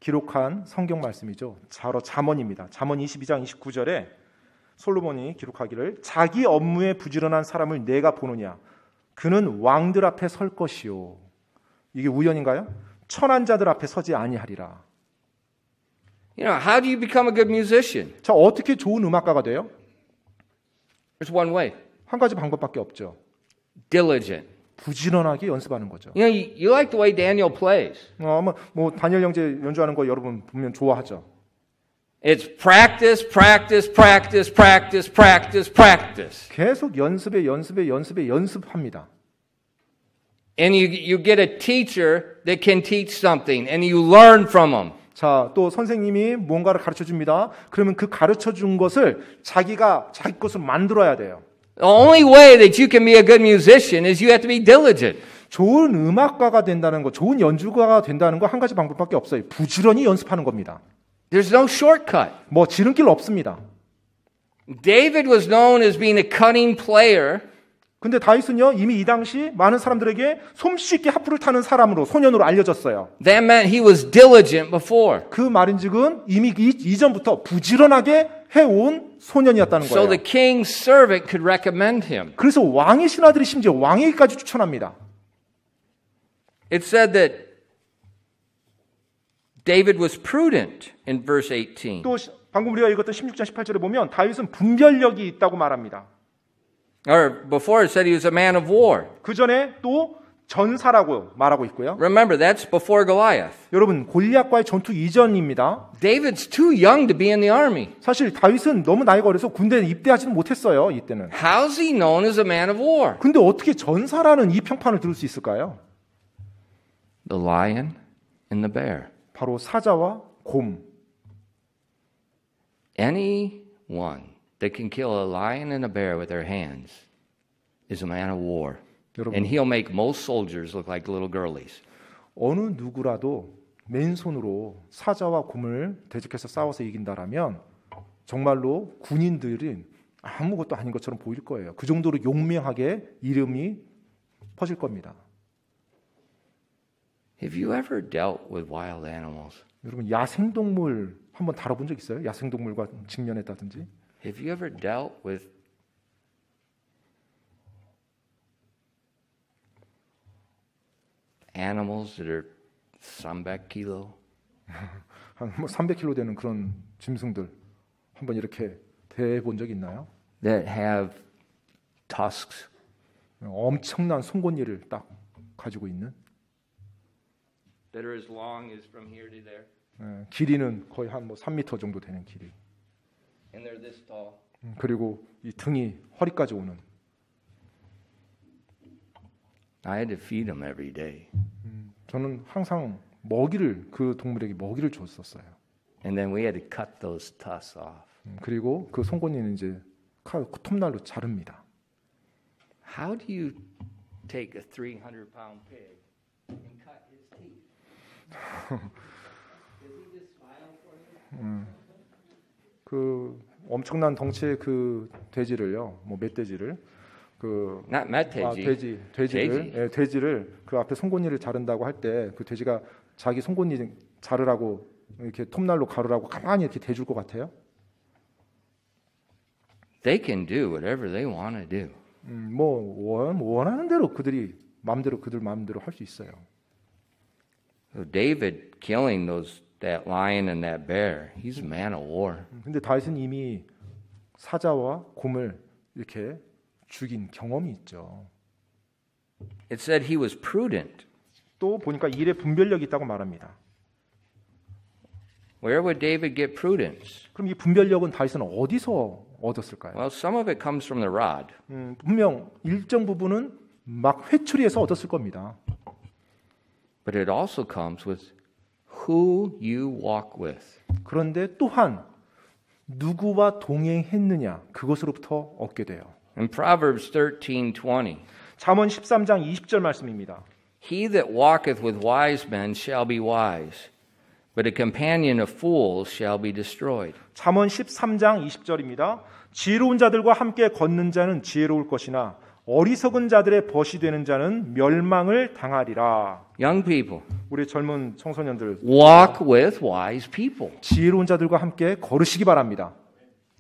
기록한 성경 말씀이죠. 바로 잠언입니다. 잠언 22장 29절에 솔로몬이 기록하기를 자기 업무에 부지런한 사람을 내가 보느냐 그는 왕들 앞에 설 것이요. 이게 우연인가요? 천한 자들 앞에 서지 아니하리라. How do you become a good musician? 자, 어떻게 좋은 음악가가 돼요? There's one way. 한 가지 방법밖에 없죠. Diligent. 부지런하게 연습하는 거죠. You like the way Daniel plays. 다니엘 형제 연주하는 거 여러분 보면 좋아하죠. It's practice, practice, practice, practice, practice, practice. 계속 연습합니다. And you get a teacher that can teach something, and you learn from them. 자, 또 선생님이 뭔가를 가르쳐 줍니다. 그러면 그 가르쳐 준 것을 자기가 자기 것으로 만들어야 돼요. The only way that you can be a good musician is you have to be diligent. 좋은 음악가가 된다는 거, 좋은 연주가가 된다는 거 한 가지 방법밖에 없어요. 부지런히 연습하는 겁니다. There's no shortcut. 지름길 없습니다. David was known as being a cunning player. 근데 다윗은요, 이미 이 당시 많은 사람들에게 솜씨 있게 하프를 타는 사람으로, 소년으로 알려졌어요. That meant he was diligent before. 그 말인즉은 이미 이전부터 부지런하게 해온 소년이었다는 거예요. So the king's servant could recommend him. 그래서 왕의 신하들이 심지어 왕에게까지 추천합니다. It said that David was prudent in verse 18. 또 방금 우리가 읽었던 16장 18절에 보면 다윗은 분별력이 있다고 말합니다. Or before it said he was a man of war. 그 전에 또 전사라고 말하고 있고요. Remember, that's before Goliath. 여러분, 골리앗과의 전투 이전입니다. David's too young to be in the army. 사실 다윗은 너무 나이가 어려서 군대에 입대하지는 못했어요. 이때는. How's he known as a man of war? 근데 어떻게 전사라는 이 평판을 들을 수 있을까요? The lion and the bear. 바로 사자와 곰. Anyone that can kill a lion and a bear with their hands is a man of war. 여러분, And he'll make most soldiers look like little girlies. 어느 누구라도 맨손으로 사자와 곰을 대적해서 싸워서 이긴다라면 정말로 군인들은 아무것도 아닌 것처럼 보일 거예요. 그 정도로 용맹하게 이름이 퍼질 겁니다. Have you ever dealt with wild animals? 여러분, 야생동물 한번 다뤄본 적 있어요? 야생동물과 직면했다든지? Have you ever dealt with animals that are 300kg? 한 300kg 되는 그런 짐승들 한번 이렇게 대본 적 있나요? That have tusks. 엄청난 송곳니를 딱 가지고 있는. That are as long as from here to there. 길이는 거의 한 3m 정도 되는 길이. And they're this tall. 그리고 이 등이 허리까지 오는. I had to feed them every day. 저는 항상 먹이를 그 동물에게 먹이를 줬었어요. And then we had to cut those tusks off. 그리고 그 송곳니는 이제 톱날로 자릅니다. How do you take a 300-pound pig and cut his teeth? Does he just smile for you? 그 엄청난 덩치의 그 돼지를요, 뭐 멧돼지를 Not 멧돼지. 돼지를 돼지를 그 앞에 송곳니를 자른다고 할 때 그 돼지가 자기 송곳니 자르라고 이렇게 톱날로 가르라고 가만히 이렇게 대줄 것 같아요? They can do whatever they want to do. 뭐 원하는 대로 그들 마음대로 할 수 있어요. So David killing that lion and that bear, he's a man of war. 근데 다윗은 이미 사자와 곰을 이렇게 죽인 경험이 있죠. It said he was prudent. 또 보니까 일에 분별력이 있다고 말합니다. Where would David get prudence? 그럼 이 분별력은 다윗은 어디서 얻었을까요? Well, some of it comes from the rod. 분명 일정 부분은 막 회초리에서 얻었을 겁니다. But it also comes with who you walk with. 그런데 또한 누구와 동행했느냐 그것으로부터 얻게 돼요. In Proverbs 13:20, 잠언 13장 20절 말씀입니다. He that walketh with wise men shall be wise, but a companion of fools shall be destroyed. 잠언 13장 20절입니다. 지혜로운 자들과 함께 걷는 자는 지혜로울 것이나 어리석은 자들의 벗이 되는 자는 멸망을 당하리라. Young people, 우리 젊은 청소년들 walk with wise people. 지혜로운 자들과 함께 걸으시기 바랍니다.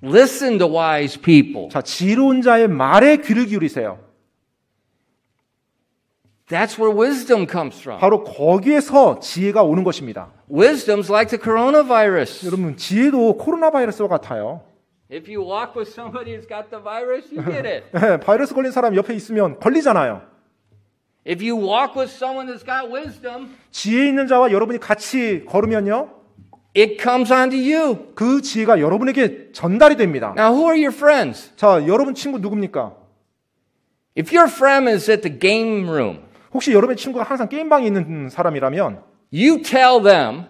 Listen to wise people. 자, 지혜로운 자의 말에 귀를 기울이세요. That's where wisdom comes from. 바로 거기에서 지혜가 오는 것입니다. Wisdom's like the coronavirus. 여러분, 지혜도 코로나 바이러스와 같아요. If you walk with somebody who's got the virus, you get it. 바이러스 걸린 사람 옆에 있으면 걸리잖아요. If you walk with someone that's got wisdom, 지혜 있는 자와 여러분이 같이 걸으면요, it comes onto you. 그 지혜가 여러분에게 전달이 됩니다. Now, who are your friends? 자, 여러분 친구 누굽니까? If your friend is at the game room, 혹시 여러분의 친구가 항상 게임방에 있는 사람이라면 you tell them,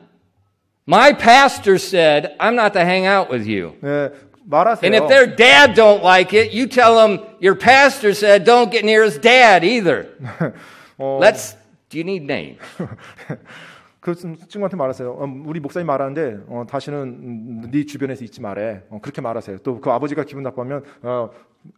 my pastor said, I'm not to hang out with you. 네, 말하세요. And if their dad don't like it, you tell them, your pastor said, don't get near his dad either. Do you need names? 그 친구한테 말하세요. 우리 목사님 말하는데 다시는 네 주변에서 있지 말래. 그렇게 말하세요. 또 그 아버지가 기분 나빠하면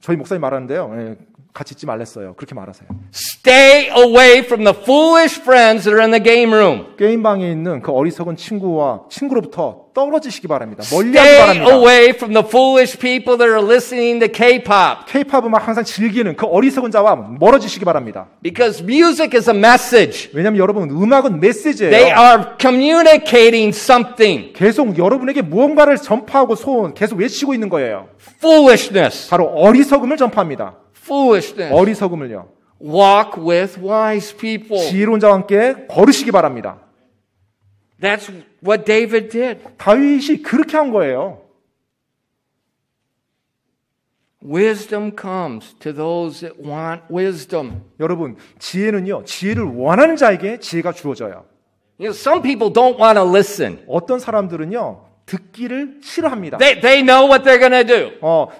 저희 목사님 말하는데요. 같이 있지 말랬어요. 그렇게 말하세요. Stay away from the foolish friends that are in the game room. 게임방에 있는 그 어리석은 친구로부터 떨어지시기 바랍니다. 멀리하기 Stay 바랍니다. away from the foolish people that are listening to K-pop. K-팝을 항상 즐기는 그 어리석은 자와 멀어지시기 바랍니다. Because music is a message. 왜냐하면 여러분 음악은 메시지예요. They are communicating something. 계속 여러분에게 무언가를 전파하고 계속 외치고 있는 거예요. Foolishness. 바로 어리석음을 전파합니다. Foolishness. 어리석음을요. Walk with wise people. 지혜로운 자와 함께 걸으시기 바랍니다. That's what David did. 다윗이 그렇게 한 거예요. Wisdom comes to those that want wisdom. 여러분, 지혜는요, 지혜를 원하는 자에게 지혜가 주어져요. You know, some people don't want to listen. 어떤 사람들은요, 듣기를 싫어합니다. They know what they're going to do.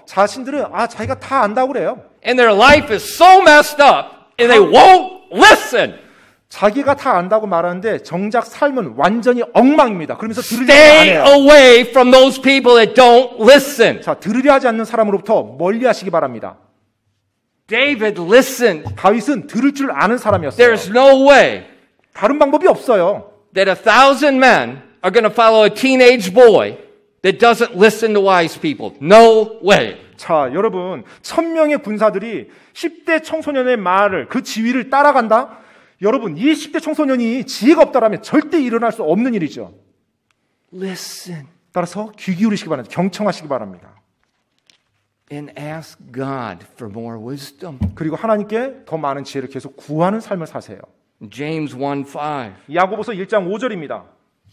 자신들은 자기가 다 안다고 그래요. And their life is so messed up, and they won't listen. 자기가 다 안다고 말하는데 정작 삶은 완전히 엉망입니다. 그러면서 들으려고 안 Stay 해요. away from those people that don't listen. 자, 들으려 하지 않는 사람으로부터 멀리하시기 바랍니다. David listened. 다윗은 들을 줄 아는 사람이었어요. There's no way 다른 방법이 없어요. that 1,000 men are going to follow a teenage boy that doesn't listen to wise people. No way. 자, 여러분, 1,000명의 군사들이 10대 청소년의 말을, 그 지휘를 따라간다? 여러분, 이 10대 청소년이 지혜가 없다라면 절대 일어날 수 없는 일이죠. Listen. 따라서 귀 기울이시기 바랍니다. 경청하시기 바랍니다. and ask God for more wisdom. 그리고 하나님께 더 많은 지혜를 계속 구하는 삶을 사세요. James 1:5. 야고보서 1장 5절입니다.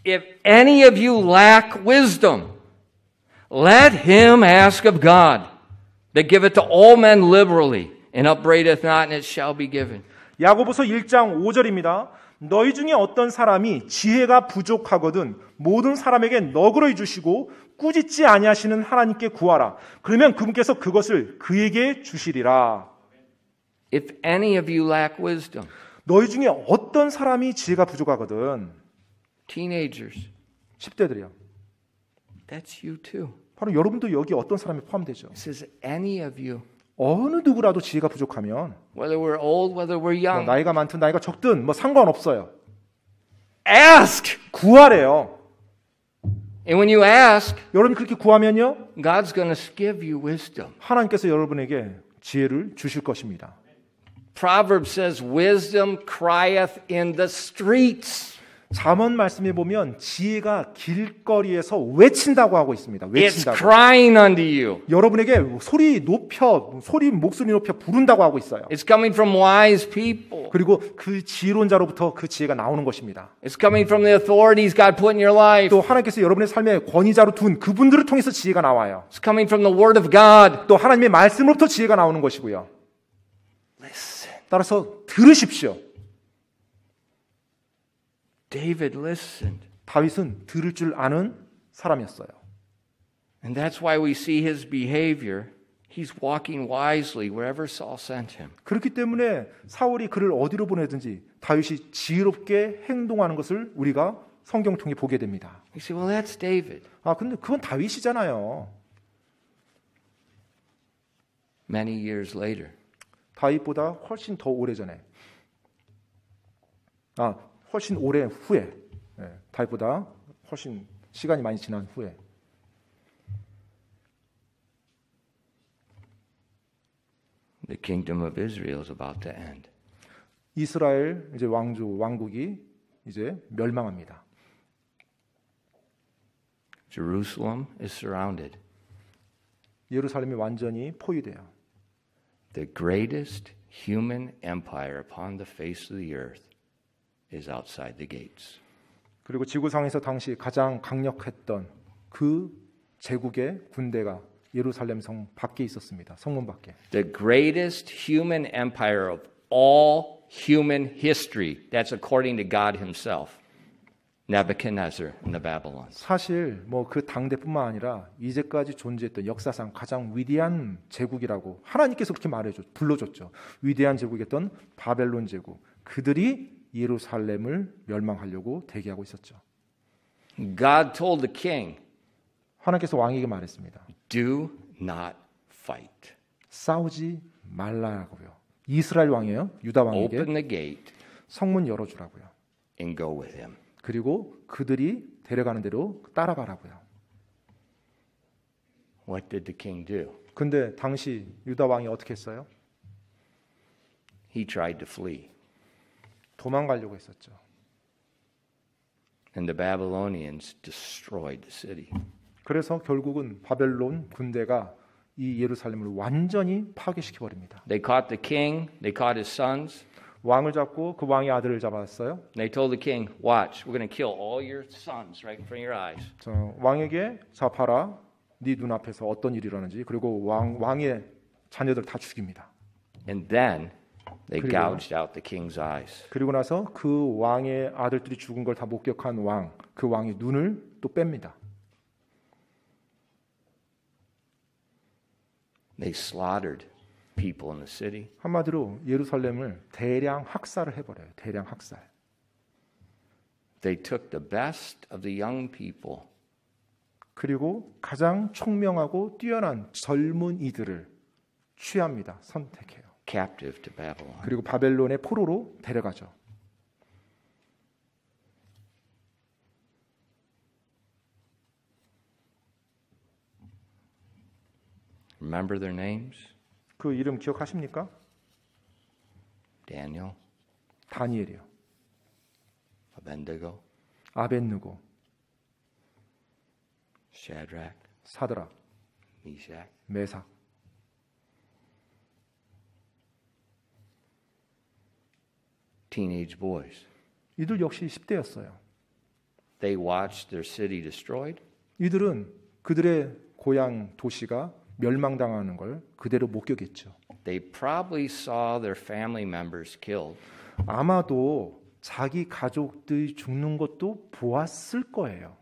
If any of you lack wisdom, let him ask of God, that giveth to all men liberally, and upbraideth not, and it shall be given. 야고보서 1장 5절입니다. 너희 중에 어떤 사람이 지혜가 부족하거든 모든 사람에게 너그러이 주시고 꾸짖지 아니하시는 하나님께 구하라. 그러면 그분께서 그것을 그에게 주시리라. If any of you lack wisdom, 너희 중에 어떤 사람이 지혜가 부족하거든 teenagers, 10대들이요. that's you too. 바로 여러분도 여기 어떤 사람이 포함되죠. It says any of you, 어느 누구라도 지혜가 부족하면 whether we're old, whether we're 뭐 young, 나이가 많든 나이가 적든 뭐 상관없어요. ask. 구하래요. And when you ask, 여러분이 그렇게 구하면요. God's going to give you wisdom. 하나님께서 여러분에게 지혜를 주실 것입니다. Proverbs says, wisdom crieth in the streets. 잠언 말씀에 보면 지혜가 길거리에서 외친다고 하고 있습니다. It's 외친다고. crying unto you. 여러분에게 소리 목소리 높여 부른다고 하고 있어요. It's coming from wise people. 그리고 그 지혜론자로부터 그 지혜가 나오는 것입니다. It's coming from the authorities God put in your life. 또 하나님께서 여러분의 삶에 권위자로 둔 그분들을 통해서 지혜가 나와요. It's coming from the Word of God. 또 하나님의 말씀으로부터 지혜가 나오는 것이고요. Listen. 따라서 들으십시오. David listened. 다윗은 들을 줄 아는 사람이었어요. And that's why we see his behavior. He's walking wisely wherever Saul sent him. 그렇기 때문에 사울이 그를 어디로 보내든지 다윗이 지혜롭게 행동하는 것을 우리가 성경 통해 보게 됩니다. You say, well, that's David. 아, 근데 그건 다윗이잖아요. Many years later, 다윗보다 훨씬 더 오래전에, 훨씬 오래 후에, 다윗보다 훨씬 시간이 많이 지난 후에 the kingdom of Israel is about to end. 이스라엘 이제 왕국이 이제 멸망합니다. Jerusalem is surrounded. 예루살렘이 완전히 포위돼요. The greatest human empire upon the face of the earth is outside the gates. 그리고 지구상에서 당시 가장 강력했던 그 제국의 군대가 예루살렘 성 밖에 있었습니다. 성문 밖에. The greatest human empire of all human history. That's according to God himself. Nebuchadnezzar in the Babylon. 사실 뭐 그 당대뿐만 아니라 이제까지 존재했던 역사상 가장 위대한 제국이라고 하나님께서 그렇게 불러줬죠. 위대한 제국이었던 바벨론 제국. 그들이 예루살렘을 멸망하려고 대기하고 있었죠. God told the king, 하나님께서 왕에게 말했습니다. do not fight. 싸우지 말라고요. 이스라엘 왕이에요. 유다 왕에게 Open the gate 성문 열어주라고요. and go with him. 그리고 그들이 데려가는 대로 따라가라고요. What did the king do? 근데 당시 유다 왕이 어떻게 했어요? He tried to flee. 도망가려고 했었죠. And the Babylonians destroyed the city. 그래서 결국은 바벨론 군대가 이 예루살렘을 완전히 파괴시켜 버립니다. They caught the king, they caught his sons. 왕을 잡고 그 왕의 아들을 잡았어요. They told the king, watch, we're going to kill all your sons right in front of your eyes. 왕에게 자 봐라. 네 눈앞에서 어떤 일이 일어나는지. 그리고 왕의 자녀들 다 죽입니다. And then they 그리고- gouged out the king's eyes. 그리고 나서 그 왕의 아들들이 죽은 걸 다 목격한 그 왕의 눈을 또 뺍니다. They slaughtered people in the city. 한마디로 예루살렘을 대량 학살을 해버려요. 대량 학살. They took the best of the young people 그리고 가장 총명하고 뛰어난 젊은이들을 취합니다. 선택해요. captive to Babylon. 그리고 바벨론의 포로로 데려가죠. Remember their names? 그 이름 기억하십니까? Daniel, 다니엘이요. Abednego, 아벳느고, Shadrach, 사드락, Meshach, 메삭. teenage boys. 이들 역시 10대였어요. They watched their city destroyed. 이들은 그들의 고향 도시가 멸망당하는 걸 그대로 목격했죠. They probably saw their family members killed. 아마도 자기 가족들이 죽는 것도 보았을 거예요.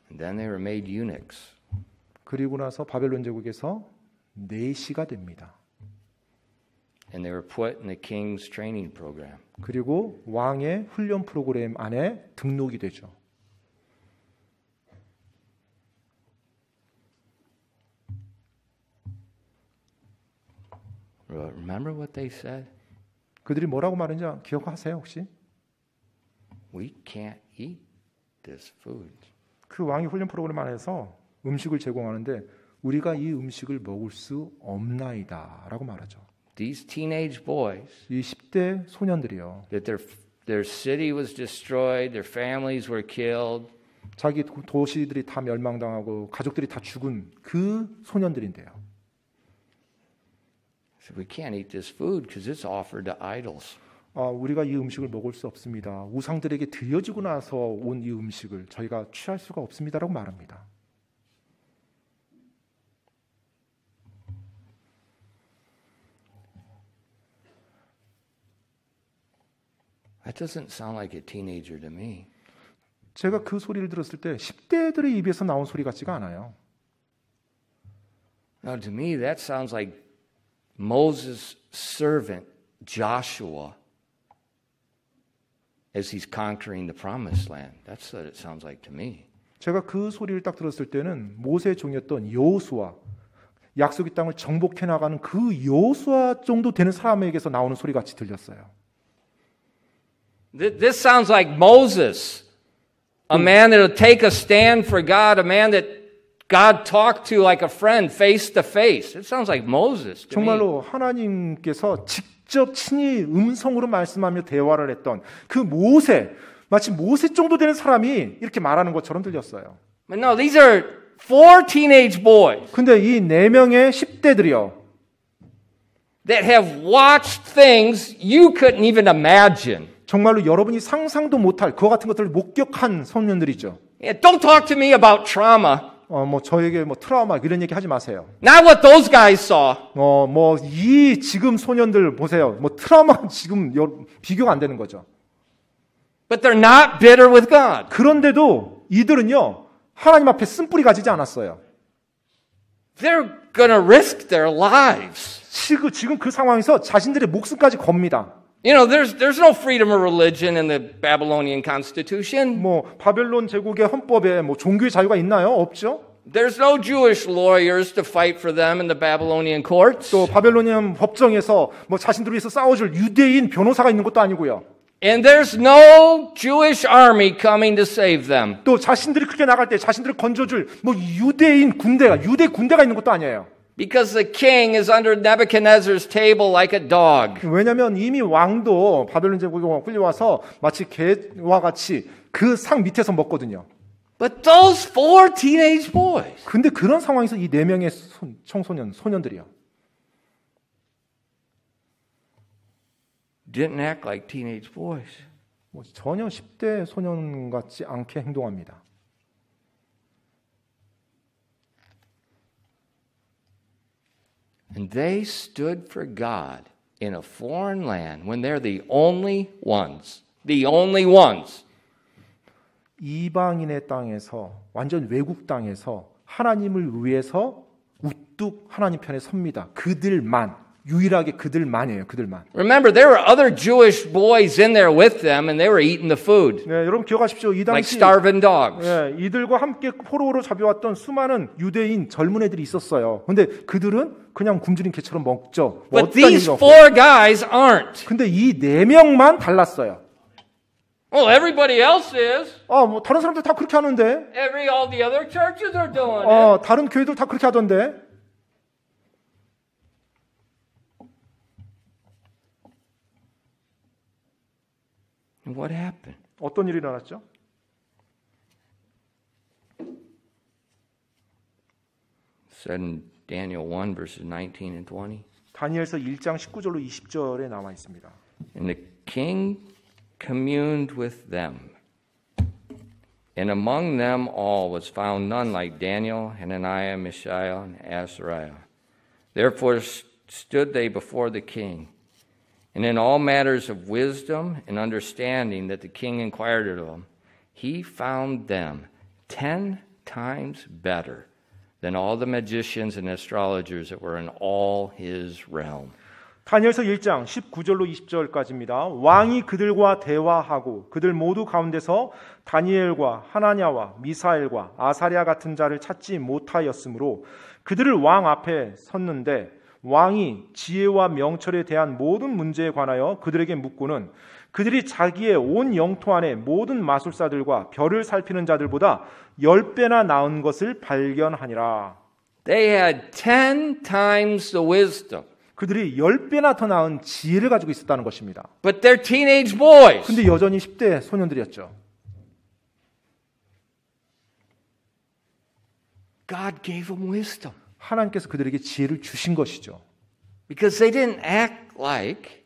And then they were made eunuchs. 그리고 나서 바벨론 제국에서 내시가 됩니다. And they were put in the king's training program. 그리고 왕의 훈련 프로그램 안에 등록이 되죠. Remember what they said? 그들이 뭐라고 말했는지 기억하세요 혹시? We can't eat this food. 그 왕의 훈련 프로그램 안에서 음식을 제공하는데 우리가 이 음식을 먹을 수 없나이다 라고 말하죠. These teenage boys, 이 10대 소년들이요. that their city was destroyed, their families were killed. 자기 도시들이 다 멸망당하고 가족들이 다 죽은 그 소년들인데요. So we can't eat this food because it's offered to idols. 우리가 이 음식을 먹을 수 없습니다. 우상들에게 드려지고 나서 온 이 음식을 저희가 취할 수가 없습니다라고 말합니다. That doesn't sound like a teenager to me. 제가 그 소리를 들었을 때 10대들의 입에서 나온 소리 같지가 않아요. Now, to me, that sounds like Moses' servant Joshua as he's conquering the promised land. That's what it sounds like to me. 제가 그 소리를 딱 들었을 때는 모세의 종이었던 여호수아, 약속의 땅을 정복해 나가는 그 여호수아 정도 되는 사람에게서 나오는 소리 같이 들렸어요. This sounds like Moses, a man that'll take a stand for God, a man that God talked to like a friend, face to face. It sounds like Moses to me. 정말로 하나님께서 직접 친히 음성으로 말씀하며 대화를 했던 그 모세, 마치 모세 정도 되는 사람이 이렇게 말하는 것처럼 들렸어요. But no, these are 4 teenage boys 근데 이 4명의 10대들이요. that have watched things you couldn't even imagine. 정말로 여러분이 상상도 못할 그와 같은 것들을 목격한 소년들이죠. Yeah, don't talk to me about trauma. 저에게 트라우마 이런 얘기 하지 마세요. Not what those guys saw. 이 지금 소년들 보세요. 트라우마 지금 비교가 안 되는 거죠. But they're not bitter with God. 그런데도 이들은요 하나님 앞에 쓴뿌리 가지지 않았어요. They're going to risk their lives. 지금 그 상황에서 자신들의 목숨까지 겁니다. You know, there's no freedom of religion in the Babylonian Constitution. 바벨론 제국의 헌법에 종교의 자유가 있나요? 없죠. There's no Jewish lawyers to fight for them in the Babylonian courts. 또 바벨로니안 법정에서 자신들을 위해서 싸워줄 유대인 변호사가 있는 것도 아니고요. And there's no Jewish army coming to save them. 또 자신들이 그렇게 나갈 때 자신들을 건져줄 유대 군대가 있는 것도 아니에요. Because the king is under Nebuchadnezzar's table like a dog. 왜냐하면 이미 왕도 바벨론 제국에 끌려와서 마치 개와 같이 그 상 밑에서 먹거든요. But those 4 teenage boys. 근데 그런 상황에서 이 4명의 소년들이요. Didn't act like teenage boys. 전혀 10대 소년 같지 않게 행동합니다. And they stood for God in a foreign land when they're the only ones. 이방인의 땅에서 완전 외국 땅에서 하나님을 위해서 우뚝 하나님 편에 섭니다. 유일하게 그들만이에요. 그들만. Remember, there were other Jewish boys in there with them, and they were eating the food. 네, 여러분 기억하십시오. 이 Like 당시 starving dogs. 이들과 함께 포로로 잡혀왔던 수많은 유대인 젊은 애들이 있었어요. 근데 그들은 그냥 굶주린 개처럼 먹죠. But 어떤 these 일도 없고. 4 guys aren't. 근데 이 4명만 달랐어요. Well, everybody else is. 다른 사람들 다 그렇게 하는데. All the other churches are doing it. 다른 교회들 다 그렇게 하던데. And what happened? 어떤 일이 일어났죠? Said in Daniel 1 verses 19 and 20. 다니엘서 1장 19절로 20절에 나와 있습니다. And the king communed with them. And among them all was found none like Daniel, Hananiah, Mishael, and Azariah. Therefore stood they before the king. And in all matters of wisdom and understanding that the king inquired of them, he found them 10 times better than all the magicians and astrologers that were in all his realm. 다니엘서 1장 19절로 20절까지입니다. 왕이 그들과 대화하고 그들 모두 가운데서 다니엘과 하나냐와 미사엘과 아사랴 같은 자를 찾지 못하였으므로 그들을 왕 앞에 섰는데 왕이 지혜와 명철에 대한 모든 문제에 관하여 그들에게 묻고는 그들이 자기의 온 영토 안에 모든 마술사들과 별을 살피는 자들보다 10배나 나은 것을 발견하니라. They had 10 times the wisdom. 그들이 10배나 더 나은 지혜를 가지고 있었다는 것입니다. But they're teenage boys. 근데 여전히 10대 소년들이었죠. God gave them wisdom. 하나님께서 그들에게 지혜를 주신 것이죠. Because they didn't act like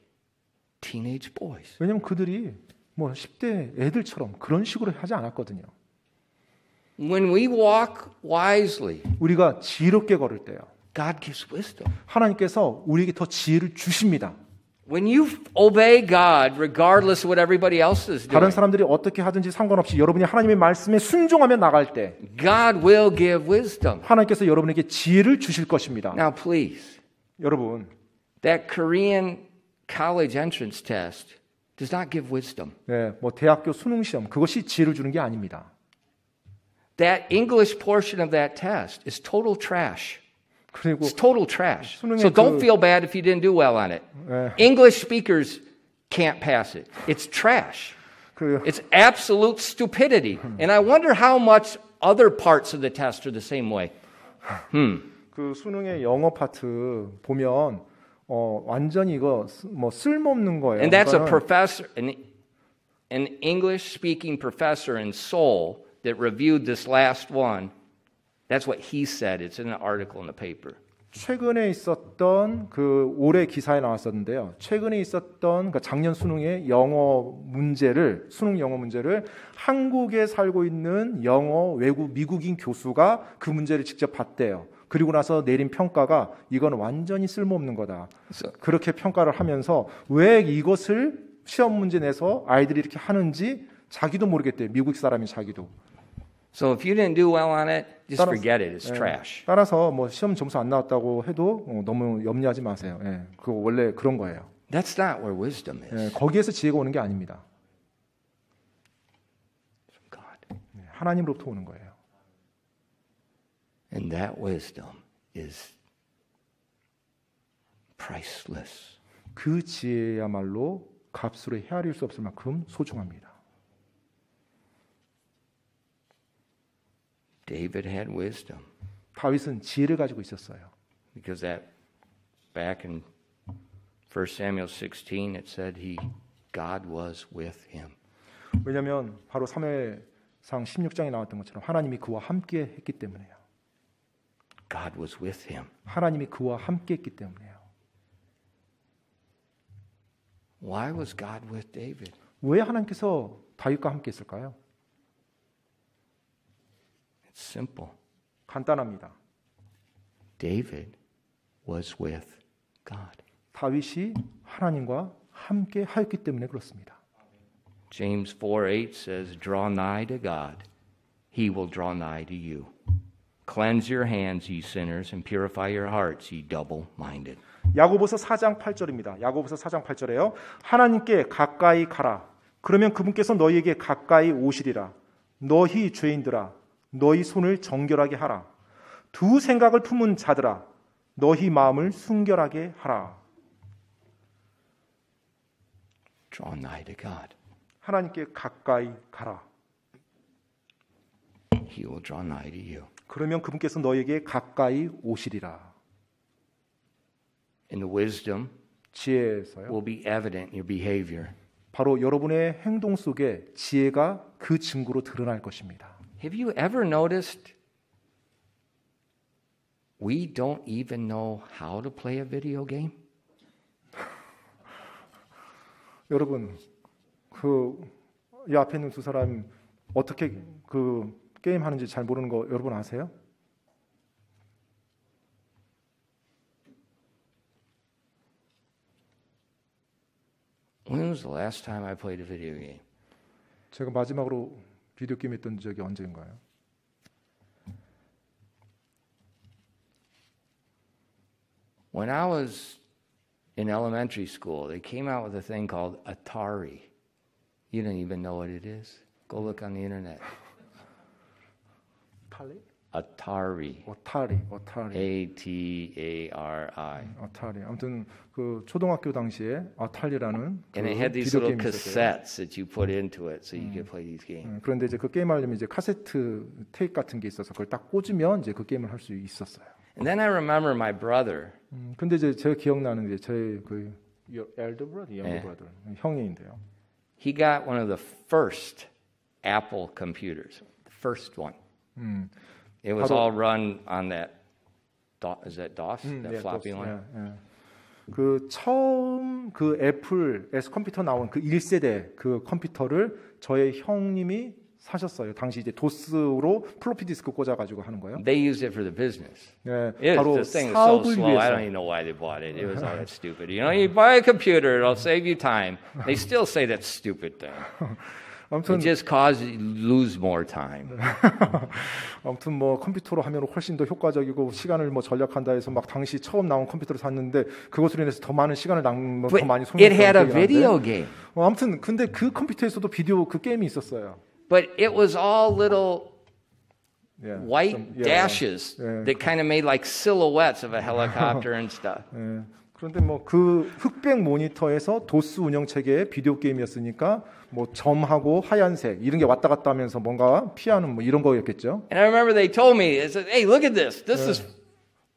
teenage boys. 왜냐하면 그들이 뭐 10대 애들처럼 그런 식으로 하지 않았거든요. When we walk wisely, 우리가 지혜롭게 걸을 때요. God gives wisdom. 하나님께서 우리에게 더 지혜를 주십니다. When you obey God, regardless of what everybody else is 다른 doing, 사람들이 어떻게 하든지 상관없이 여러분이 하나님의 말씀에 순종하며 나갈 때 God will give wisdom. 하나님께서 여러분에게 지혜를 주실 것입니다. Now, please, 여러분, that Korean college entrance test does not give wisdom. 네, 뭐 대학교 수능 시험 그것이 지혜를 주는 게 아닙니다. That English portion of that test is total trash. 그리고 It's total trash. 수능의 So don't 그- feel bad if you didn't do well on it. 네, English speakers can't pass it. It's trash. 그 It's absolute stupidity. And I wonder how much other parts of the test are the same way. 그 수능의 영어 파트 보면 완전히 이거 뭐 쓸모없는 거예요. And that's a 그러니까는 professor, an English speaking professor in Seoul that reviewed this last one. That's what he said. It's in an article in the paper. 최근에 있었던 그 올해 기사에 나왔었는데요. 최근에 있었던 그 작년 수능의 수능 영어 문제를 한국에 살고 있는 영어 외국 미국인 교수가 그 문제를 직접 봤대요. 그리고 나서 내린 평가가 이건 완전히 쓸모없는 거다. 그렇게 평가를 하면서 왜 이것을 시험 문제 내서 아이들이 이렇게 하는지 자기도 모르겠대요. 미국 사람이 자기도. So if you didn't do well on it, just forget it. It's trash. 따라서 뭐 시험 점수 안 나왔다고 해도 너무 염려하지 마세요. 예, 그거 원래 그런 거예요. That's not where wisdom is. 예, 거기에서 지혜가 오는 게 아닙니다. From God. 하나님으로부터 오는 거예요. And that wisdom is priceless. 그 지혜야말로 값으로 헤아릴 수 없을 만큼 소중합니다. David had wisdom 다윗은 지혜를 가지고 있었어요. because that back in 1 Samuel 16 it said God was with him. 왜냐하면 바로 사무엘상 16장에 나왔던 것처럼 하나님이 그와 함께 했기 때문에요. God was with him. 하나님이 그와 함께 했기 때문에요. Why was God with David? 왜 하나님께서 다윗과 함께 했을까요? It's simple. 간단합니다. David was with God. 다윗이 하나님과 함께 하였기 때문에 그렇습니다. James 4:8 says, "Draw nigh to God, he will draw nigh to you. Cleanse your hands, ye sinners, and purify your hearts, ye double-minded." 야고보서 4장 8절입니다. 야고보서 4장 8절에요. 하나님께 가까이 가라. 그러면 그분께서 너희에게 가까이 오시리라. 너희 죄인들아, 너희 손을 정결하게 하라. 두 생각을 품은 자들아, 너희 마음을 순결하게 하라. Draw nigh to God. 하나님께 가까이 가라. He will draw nigh to you. 그러면 그분께서 너희에게 가까이 오시리라. And the wisdom 지혜에서요. will be evident in your behavior. 바로 여러분의 행동 속에 지혜가 그 증거로 드러날 것입니다. Have you ever noticed? Have you ever noticed? When you walk with God, you walk with Him. When you walk with God, you walk with Him. When you walk with God, you walk with Him. When you walk with God, you walk with Him. When you walk with God, you walk with Him. When you walk with God, you walk with Him. 여러분의 행동 속에 지혜가 그 증거로 드러날 것입니다. we don't even know how to play a video game? 여러분, 이 앞에 있는 두 사람 어떻게 그 게임 하는지 잘 모르는 거 여러분 아세요? When was the last time I played a video game? 제가 마지막으로 비디오 게임 했던 적이 언제인가요? When I was in elementary school, they came out with a thing called Atari. You don't even know what it is. Go look on the internet. Atari. A-T-A-R-I. 아타리. 아무튼 그 초등학교 당시에 아타리라는 그 And it had these 비디오 little 게임이 있었어요. cassettes that you put into it so you could play these games. 그런데 이제 그 게임 하려면 이제 카세트 테이프 같은 게 있어서 그걸 딱 꽂으면 이제 그 게임을 할 수 있었어요. And then I remember my brother. 근데 이제 제가 기억나는 게 저희 그 elder brother, younger 네. brother, 형인데요. He got one of the first Apple computers, the first one. It was 바로- all run on that, is that DOS? That 네, floppy 또, one? 예, 예. 그 처음 그 애플에서 컴퓨터 나온 그 1세대 그 컴퓨터를 저의 형님이 사셨어요. 당시 이제 도스로 플로피 디스크 꽂아가지고 하는 거예요. They used it for the business. 예, It 바로 was, this thing was so 사업을 slow. I don't 위해서. even know why they bought it. It was all that stupid. You know, you buy a computer, it'll save you time. They still say that stupid thing. 아무튼 It just causes you to lose more time. 아무튼 뭐 컴퓨터로 하면 훨씬 더 효과적이고 시간을 뭐 절약한다 해서 막 당시 처음 나온 컴퓨터를 샀는데 그것으로 인해서 더 많은 시간을 더 많이 But it had a 소모했던 기억이 video 나는데 game. 아무튼 근데 그 컴퓨터에서도 비디오 그 게임이 있었어요. But it was all little 예, white 좀, 예, dashes 예. that kind of made like silhouettes of a helicopter and stuff. 예. 그런데 뭐 그 흑백 모니터에서 도스 운영 체계의 비디오 게임이었으니까 뭐 점하고 하얀색 이런 게 왔다 갔다 하면서 뭔가 피하는 뭐 이런 거였겠죠. And I remember they told me, they said, "Hey, look at this. This is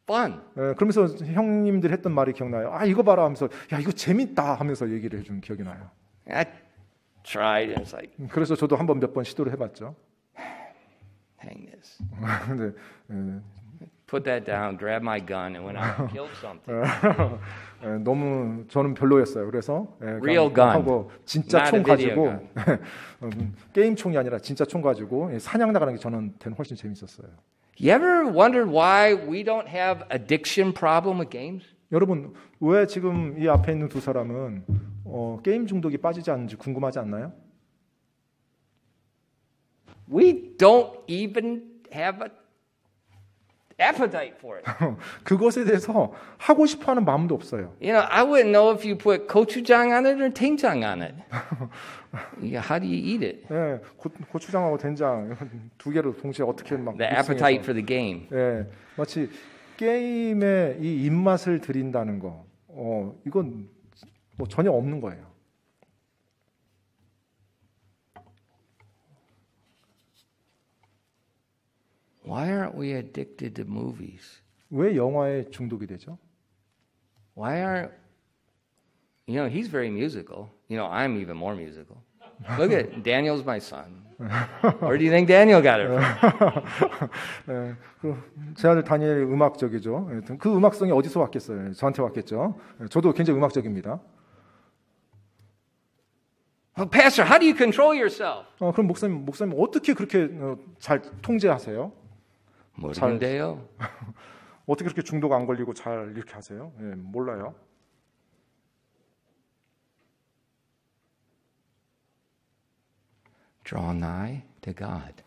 fun." 예, 그러면서 형님들 했던 말이 기억나요. 아 이거 봐라 하면서 야 이거 재밌다 하면서 얘기를 해준 기억이 나요. I tried, and it's like, 그래서 저도 한번 몇 번 시도를 해봤죠. hang this. 근데 예, Put that down, grab my gun, and went out and killed something. 예, 너무 저는 별로였어요. 그래서 예, Real 그냥 gun, 하고 진짜 not 총 a video 가지고 게임 총이 아니라 진짜 총 가지고 예, 사냥 나가는 게 저는 훨씬 재밌었어요. You ever wondered why we don't have addiction problem with games? 여러분 왜 지금 이 앞에 있는 두 사람은 게임 중독이 빠지지 않는지 궁금하지 않나요? We don't even have an appetite for it. 그것에 대해서 하고 싶어하는 마음도 없어요. You know, I wouldn't know if you put gochujang on it or doenjang on it. How do you eat it? 예, 고추장하고 된장 두 개를 동시에 어떻게 막 The 믹싱해서. appetite for the game. 예, 마치 게임에 이 입맛을 들인다는 거, 이건 뭐 전혀 없는 거예요. Why aren't we addicted to movies? 왜 영화에 중독이 되죠? Why aren't, you know, he's very musical. You know, I'm even more musical. Look at Daniel's my son. Where do you think Daniel got it from? 예, 제 아들 다니엘이 음악적이죠. 예, 그 음악성이 어디서 왔겠어요? 저한테 왔겠죠. 예, 저도 굉장히 음악적입니다. Well, Pastor, how do you control yourself? 그럼 목사님 어떻게 그렇게 잘 통제하세요? 모르는데요. 어떻게 그렇게 중독 안 걸리고 잘 이렇게 하세요? 예, 몰라요. Draw nigh to God.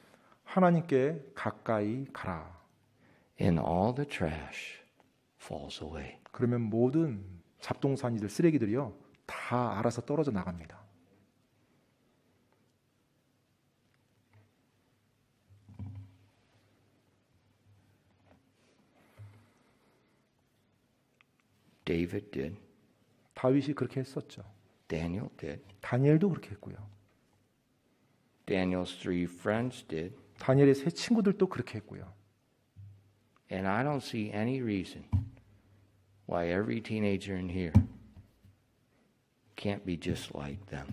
하나님께 가까이 가라. And all the trash falls away. 그러면 모든 잡동사니들 쓰레기들이요 다 알아서 떨어져 나갑니다. David did. 다윗이 그렇게 했었죠. Daniel did. 다니엘도 그렇게 했고요. Daniel's three friends did. 다니엘의 세 친구들도 그렇게 했고요. And I don't see any reason why every teenager in here can't be just like them.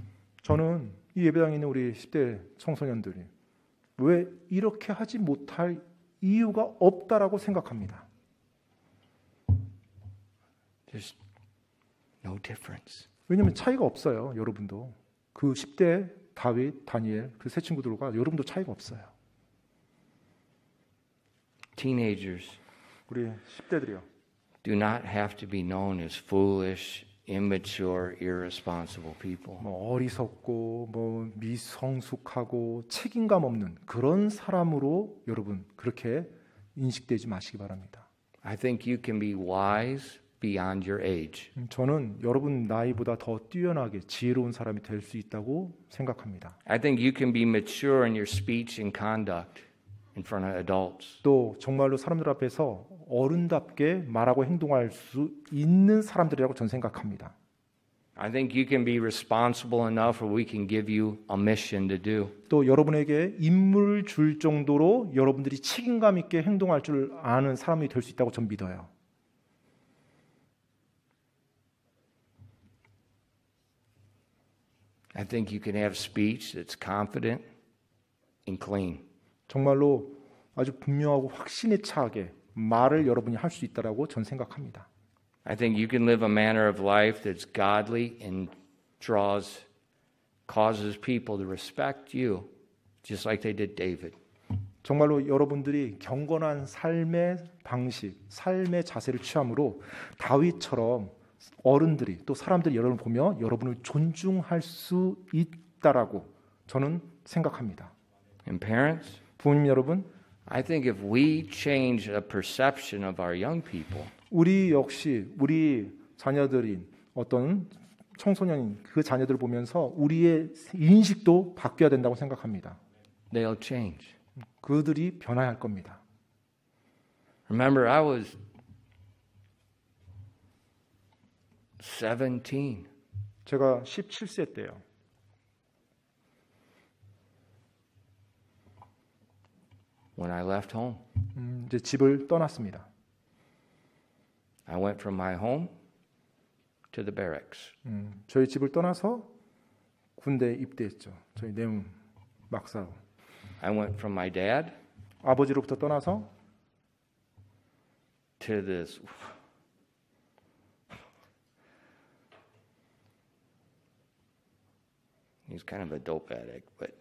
저는 이 예배당에 있는 우리 10대 청소년들이 왜 이렇게 하지 못할 이유가 없다라고 생각합니다. There's no difference. 왜냐하면 차이가 없어요. 여러분도 그 10대 다윗, 다니엘 그 세 친구들과 여러분도 차이가 없어요. Teenagers 우리 10대들이요. do not have to be known as foolish, immature, irresponsible people. 뭐 어리석고 뭐 미성숙하고 책임감 없는 그런 사람으로 여러분 그렇게 인식되지 마시기 바랍니다. I think you can be wise beyond your age. 저는 여러분 나이보다 더 뛰어나게 지혜로운 사람이 될 수 있다고 생각합니다. I think you can be mature in your speech and conduct in front of adults. 또 정말로 사람들 앞에서 어른답게 말하고 행동할 수 있는 사람들이라고 저는 생각합니다. I think you can be responsible enough where we can give you a mission to do. 또 여러분에게 임무를 줄 정도로 여러분들이 책임감 있게 행동할 줄 아는 사람이 될 수 있다고 저는 믿어요. I think you can have speech that's confident and clean. 정말로 아주 분명하고 확신에 차게 말을 여러분이 할 수 있다라고 저는 생각합니다. I think you can live a manner of life that's godly and causes people to respect you, just like they did David. 정말로 여러분들이 경건한 삶의 방식, 삶의 자세를 취함으로 다윗처럼 어른들이 또 사람들이 여러분을 보며 여러분을 존중할 수 있다라고 저는 생각합니다. And parents, 부모님 여러분, I think if we change the perception of our young people, 우리 역시 우리 자녀들인 어떤 청소년인 그 자녀들을 보면서 우리의 인식도 바뀌어야 된다고 생각합니다. they'll change. 그들이 변화해야 할 겁니다. Remember, I was 17. 제가 17세 때요. When I left home. 이제 집을 떠났습니다. I went from my home to the barracks. 저희 집을 떠나서 군대에 입대했죠. 저희 내무 막사로. I went from my dad 아버지로부터 떠나서 to this. He's kind of a dope addict, but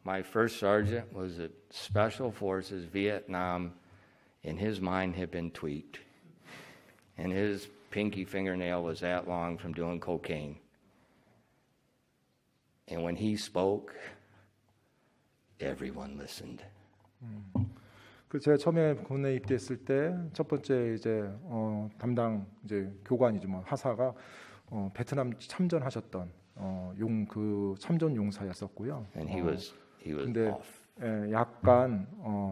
my first sergeant was at Special Forces Vietnam, and his mind had been tweaked. And his pinky fingernail was that long from doing cocaine. And when he spoke, everyone listened. 그 제가 처음에 군에 입대했을 때 첫 번째 이제 담당 이제 교관이죠, 뭐 하사가 베트남 참전하셨던 용 그 참전 용사였었고요. And he was 근데 off. 약간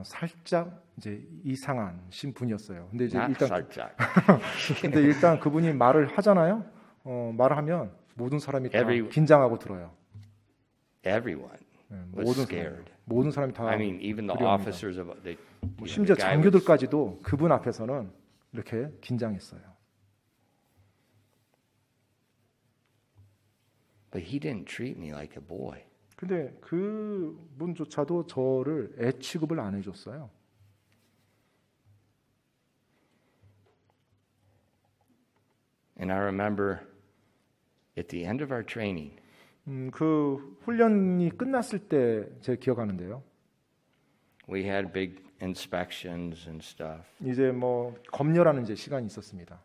살짝 이제 이상한 신분이었어요. 근데 이제 Not 일단 살짝. 근데 일단 그분이 말을 하잖아요. 말을 하면 모든 사람이 다 긴장하고 들어요. Everyone was scared. 모든 사람이 다 I mean, even the 두려워합니다. officers of the 심지어 guy was, 장교들까지도 그분 앞에서는 이렇게 긴장했어요. but he didn't treat me like a boy. 근데 그분조차도 저를 애 취급을 안 해줬어요. And I remember at the end of our training, 그 훈련이 끝났을 때 제가 기억하는데요. we had big inspections and stuff. 이제 뭐 검열하는 이제 시간이 있었습니다.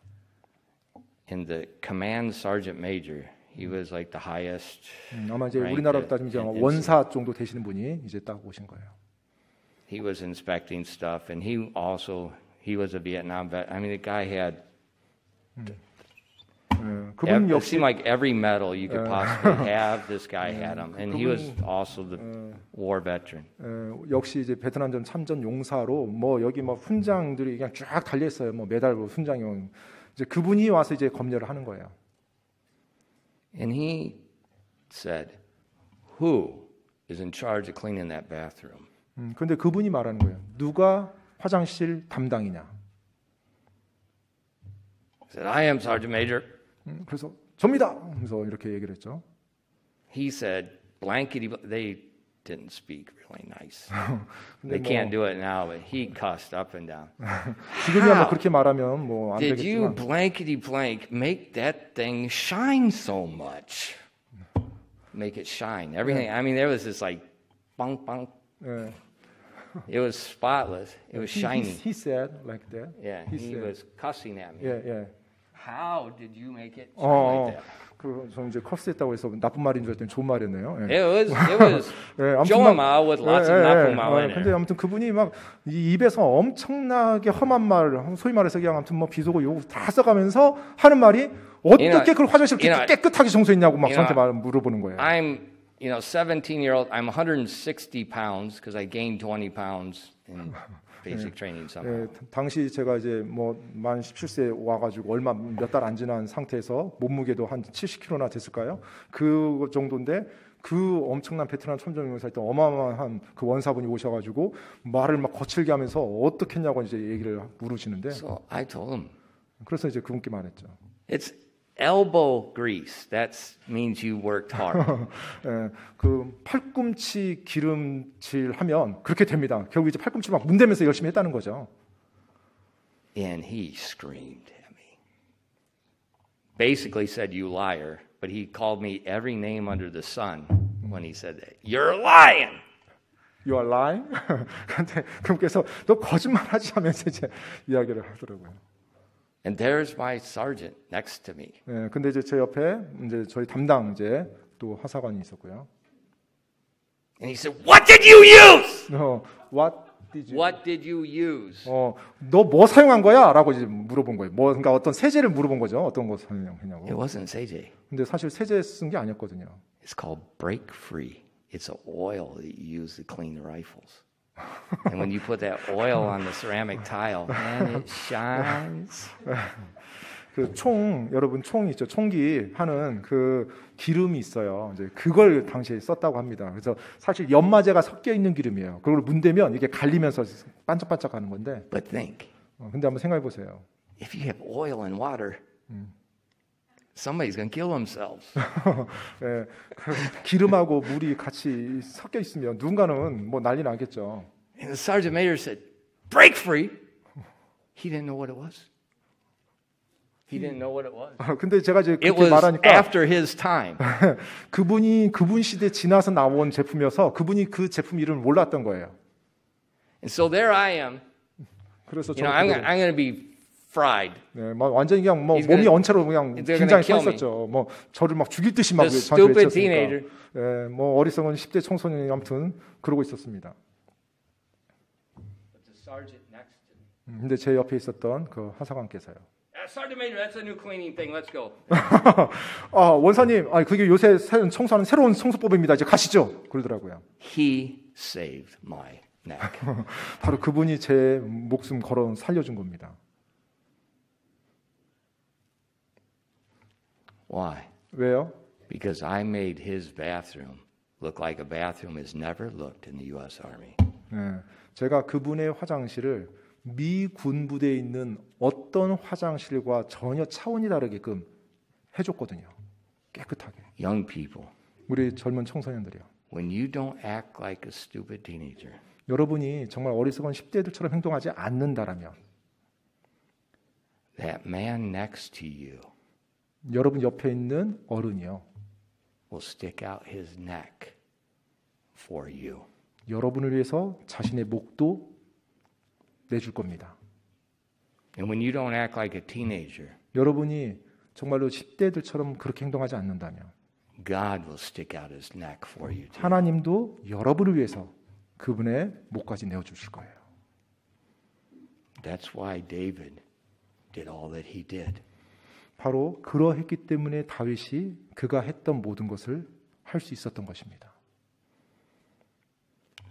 And the command sergeant major, he was like the highest. 아마 이제 ranked 우리나라로 따지면 이제 in- 원사 정도 되시는 분이 이제 딱 오신 거예요. He was inspecting stuff, and he was a Vietnam vet. I mean, the guy had. 그분 It 역시 seemed like every medal you could possibly have, this guy had them, and he was also the war veteran. 역시 이제 베트남전 참전 용사로 뭐 여기 뭐 훈장들이 그냥 쫙 달려 있어요. 뭐 메달 훈장용. 이제 그분이 와서 이제 검열을 하는 거예요. And he said, "Who is in charge of cleaning that bathroom?" 근데 그분이 말하는 거예요. 누가 화장실 담당이냐? I said, "I am Sergeant Major." 그래서 접니다. 그래서 이렇게 얘기를 했죠. He said, "Blankety." They didn't speak really nice. They can't do it now, but he cussed up and down. 지금이야말로 그렇게 말하면 뭐 안 Did you 되겠지만 blankety blank make that thing shine so much? Make it shine. Everything. I mean, there was this like, bang bang. 예. It was spotless. It was shiny. He said like that. Yeah, he was cussing at me. 예, 예. How did you make it shine like that? 그 저는 이제 커스했다고 해서 나쁜 말인 줄 알았더니 좋은 말이었네요. 예. It was 예, Joamao with lots of napumao in 근데 there. 아무튼 그분이 막 이 입에서 엄청나게 험한 말, 소위 말해서 그냥 아무튼 뭐 비속어 욕 다 써가면서 하는 말이 어떻게 그걸 화장실 깨끗하게 청소했냐고 막 저한테 물어보는 거예요. I'm 17-year-old. I'm 160 pounds because I gained 20 pounds in basic training somehow. 예, 당시 제가 이제 뭐 만 17세 와가지고 얼마 몇 달 안 지난 상태에서 몸무게도 한 70kg나 됐을까요? 그 정도인데 그 엄청난 베트남 첨정용사 했던 어마어마한 그 원사분이 오셔가지고 말을 막 거칠게 하면서 어떻게 했냐고 이제 얘기를 물으시는데 So I told him, 그래서 이제 그분께 말했죠. it's elbow grease. That means you worked hard. 예, 그 팔꿈치 기름칠 하면 그렇게 됩니다. 결국 이제 팔꿈치 막 문대면서 열심히 했다는 거죠. And he screamed at me. Basically said, you liar. But he called me every name under the sun when he said that. You're lying. You are lying. 근데 그분께서 너 거짓말하지 하면서 이제 이야기를 하더라고요. And there's my sergeant next to me. 예, 근데 이제 제 옆에 이제 저희 담당 이제 또 하사관이 있었고요. And he said, "What did you use? What did you use?" 너 뭐 사용한 거야?라고 이제 물어본 거예요. 뭐 그러니까 어떤 세제를 물어본 거죠. 어떤 거 사용했냐고. It wasn't seije. 근데 사실 세제 쓴 게 아니었거든요. It's called break free. It's an oil that you use to clean the rifles. And when you put that oil on the ceramic tile, man, it shines. 그 총 여러분 총 있죠. 총기 하는 그 기름이 있어요. 이제 그걸 당시에 썼다고 합니다. 그래서 사실 연마제가 섞여 있는 기름이에요. 그걸 문대면 이게 갈리면서 반짝반짝하는 건데. But think. 근데 한번 생각해 보세요. If you have oil and water, somebody's going to kill themselves. 예, 그 기름하고 물이 같이 섞여 있으면 누군가는 뭐 난리 나겠죠. And the sergeant major said, "Break free." He didn't know what it was. He didn't know what it was. 근데 제가 이제 It 그렇게 was 말하니까 after his time. 그분 시대 지나서 나온 제품이어서 그분이 그 제품 이름을 몰랐던 거예요. And so there I am. 그래서 I'm going to be fried. 네, 막 완전히 그냥 뭐 He's 몸이 gonna- 언체로 그냥 they're 긴장이 gonna kill 서 있었죠. 뭐 저를 막 죽일 듯이 막 The 저한테 stupid 외쳤으니까. teenager. 예, 뭐 어리석은 10대 청소년이 아무튼 그러고 있었습니다. But the sergeant next to me. 근데 제 옆에 있었던 그 하사관께서요. Sergeant major, that's a new cleaning thing. Let's go. 원사님, 그게 요새 청소하는 새로운 청소법입니다. 이제 가시죠. 그러더라고요. He saved my neck. 바로 그분이 제 목숨 걸어 살려준 겁니다. Why? 왜요? Because I made his bathroom look like a bathroom has never looked in the U.S. Army. 네, 제가 그분의 화장실을 미 군부대에 있는 어떤 화장실과 전혀 차원이 다르게끔 해줬거든요. 깨끗하게. Young people, 우리 젊은 청소년들이요. when you don't act like a stupid teenager, 여러분이 정말 어리석은 10대들처럼 행동하지 않는다라면 that man next to you 여러분 옆에 있는 어른이요. will stick out his neck for you. 여러분을 위해서 자신의 목도 내줄 겁니다. And when you don't act like a teenager, 여러분이 정말로 10대들처럼 그렇게 행동하지 않는다면 God will stick out his neck for you too. 하나님도 여러분을 위해서 그분의 목까지 내어주실 거예요. That's why David did all that he did. 바로 그러했기 때문에 다윗이 그가 했던 모든 것을 할 수 있었던 것입니다.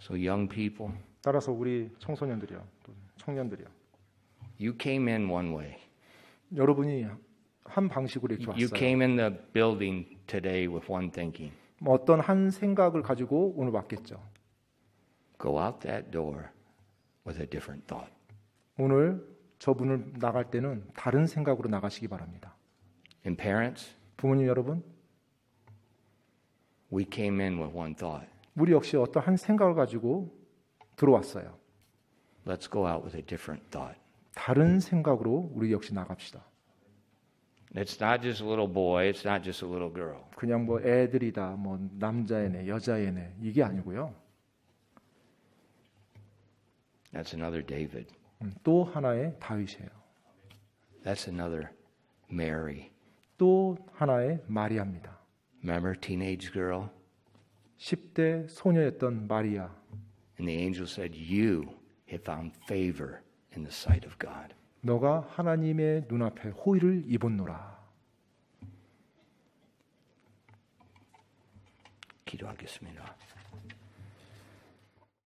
So young people, 따라서 우리 청소년들이요, 또 청년들이요. you came in one way. 여러분이 한 방식으로 이렇게 You 왔어요. came in the building today with one thinking. 어떤 한 생각을 가지고 오늘 왔겠죠. Go out that door with a different thought. 오늘 저분을 나갈 때는 다른 생각으로 나가시기 바랍니다. And parents, 부모님 여러분, we came in with one thought. 우리 역시 어떠한 생각을 가지고 들어왔어요. Let's go out with a different thought. 다른 생각으로 우리 역시 나갑시다. It's not just a little boy, it's not just a little girl. 그냥 뭐 애들이다, 뭐 남자애네, 여자애네 이게 아니고요. That's another David. 또 하나의 다윗이에요. That's another Mary. 또 하나의 마리아입니다. Remember teenage girl? 10대 소녀였던 마리아. And the angel said, you have found favor in the sight of God. 너가 하나님의 눈앞에 호의를 입었노라. 기도하겠습니다.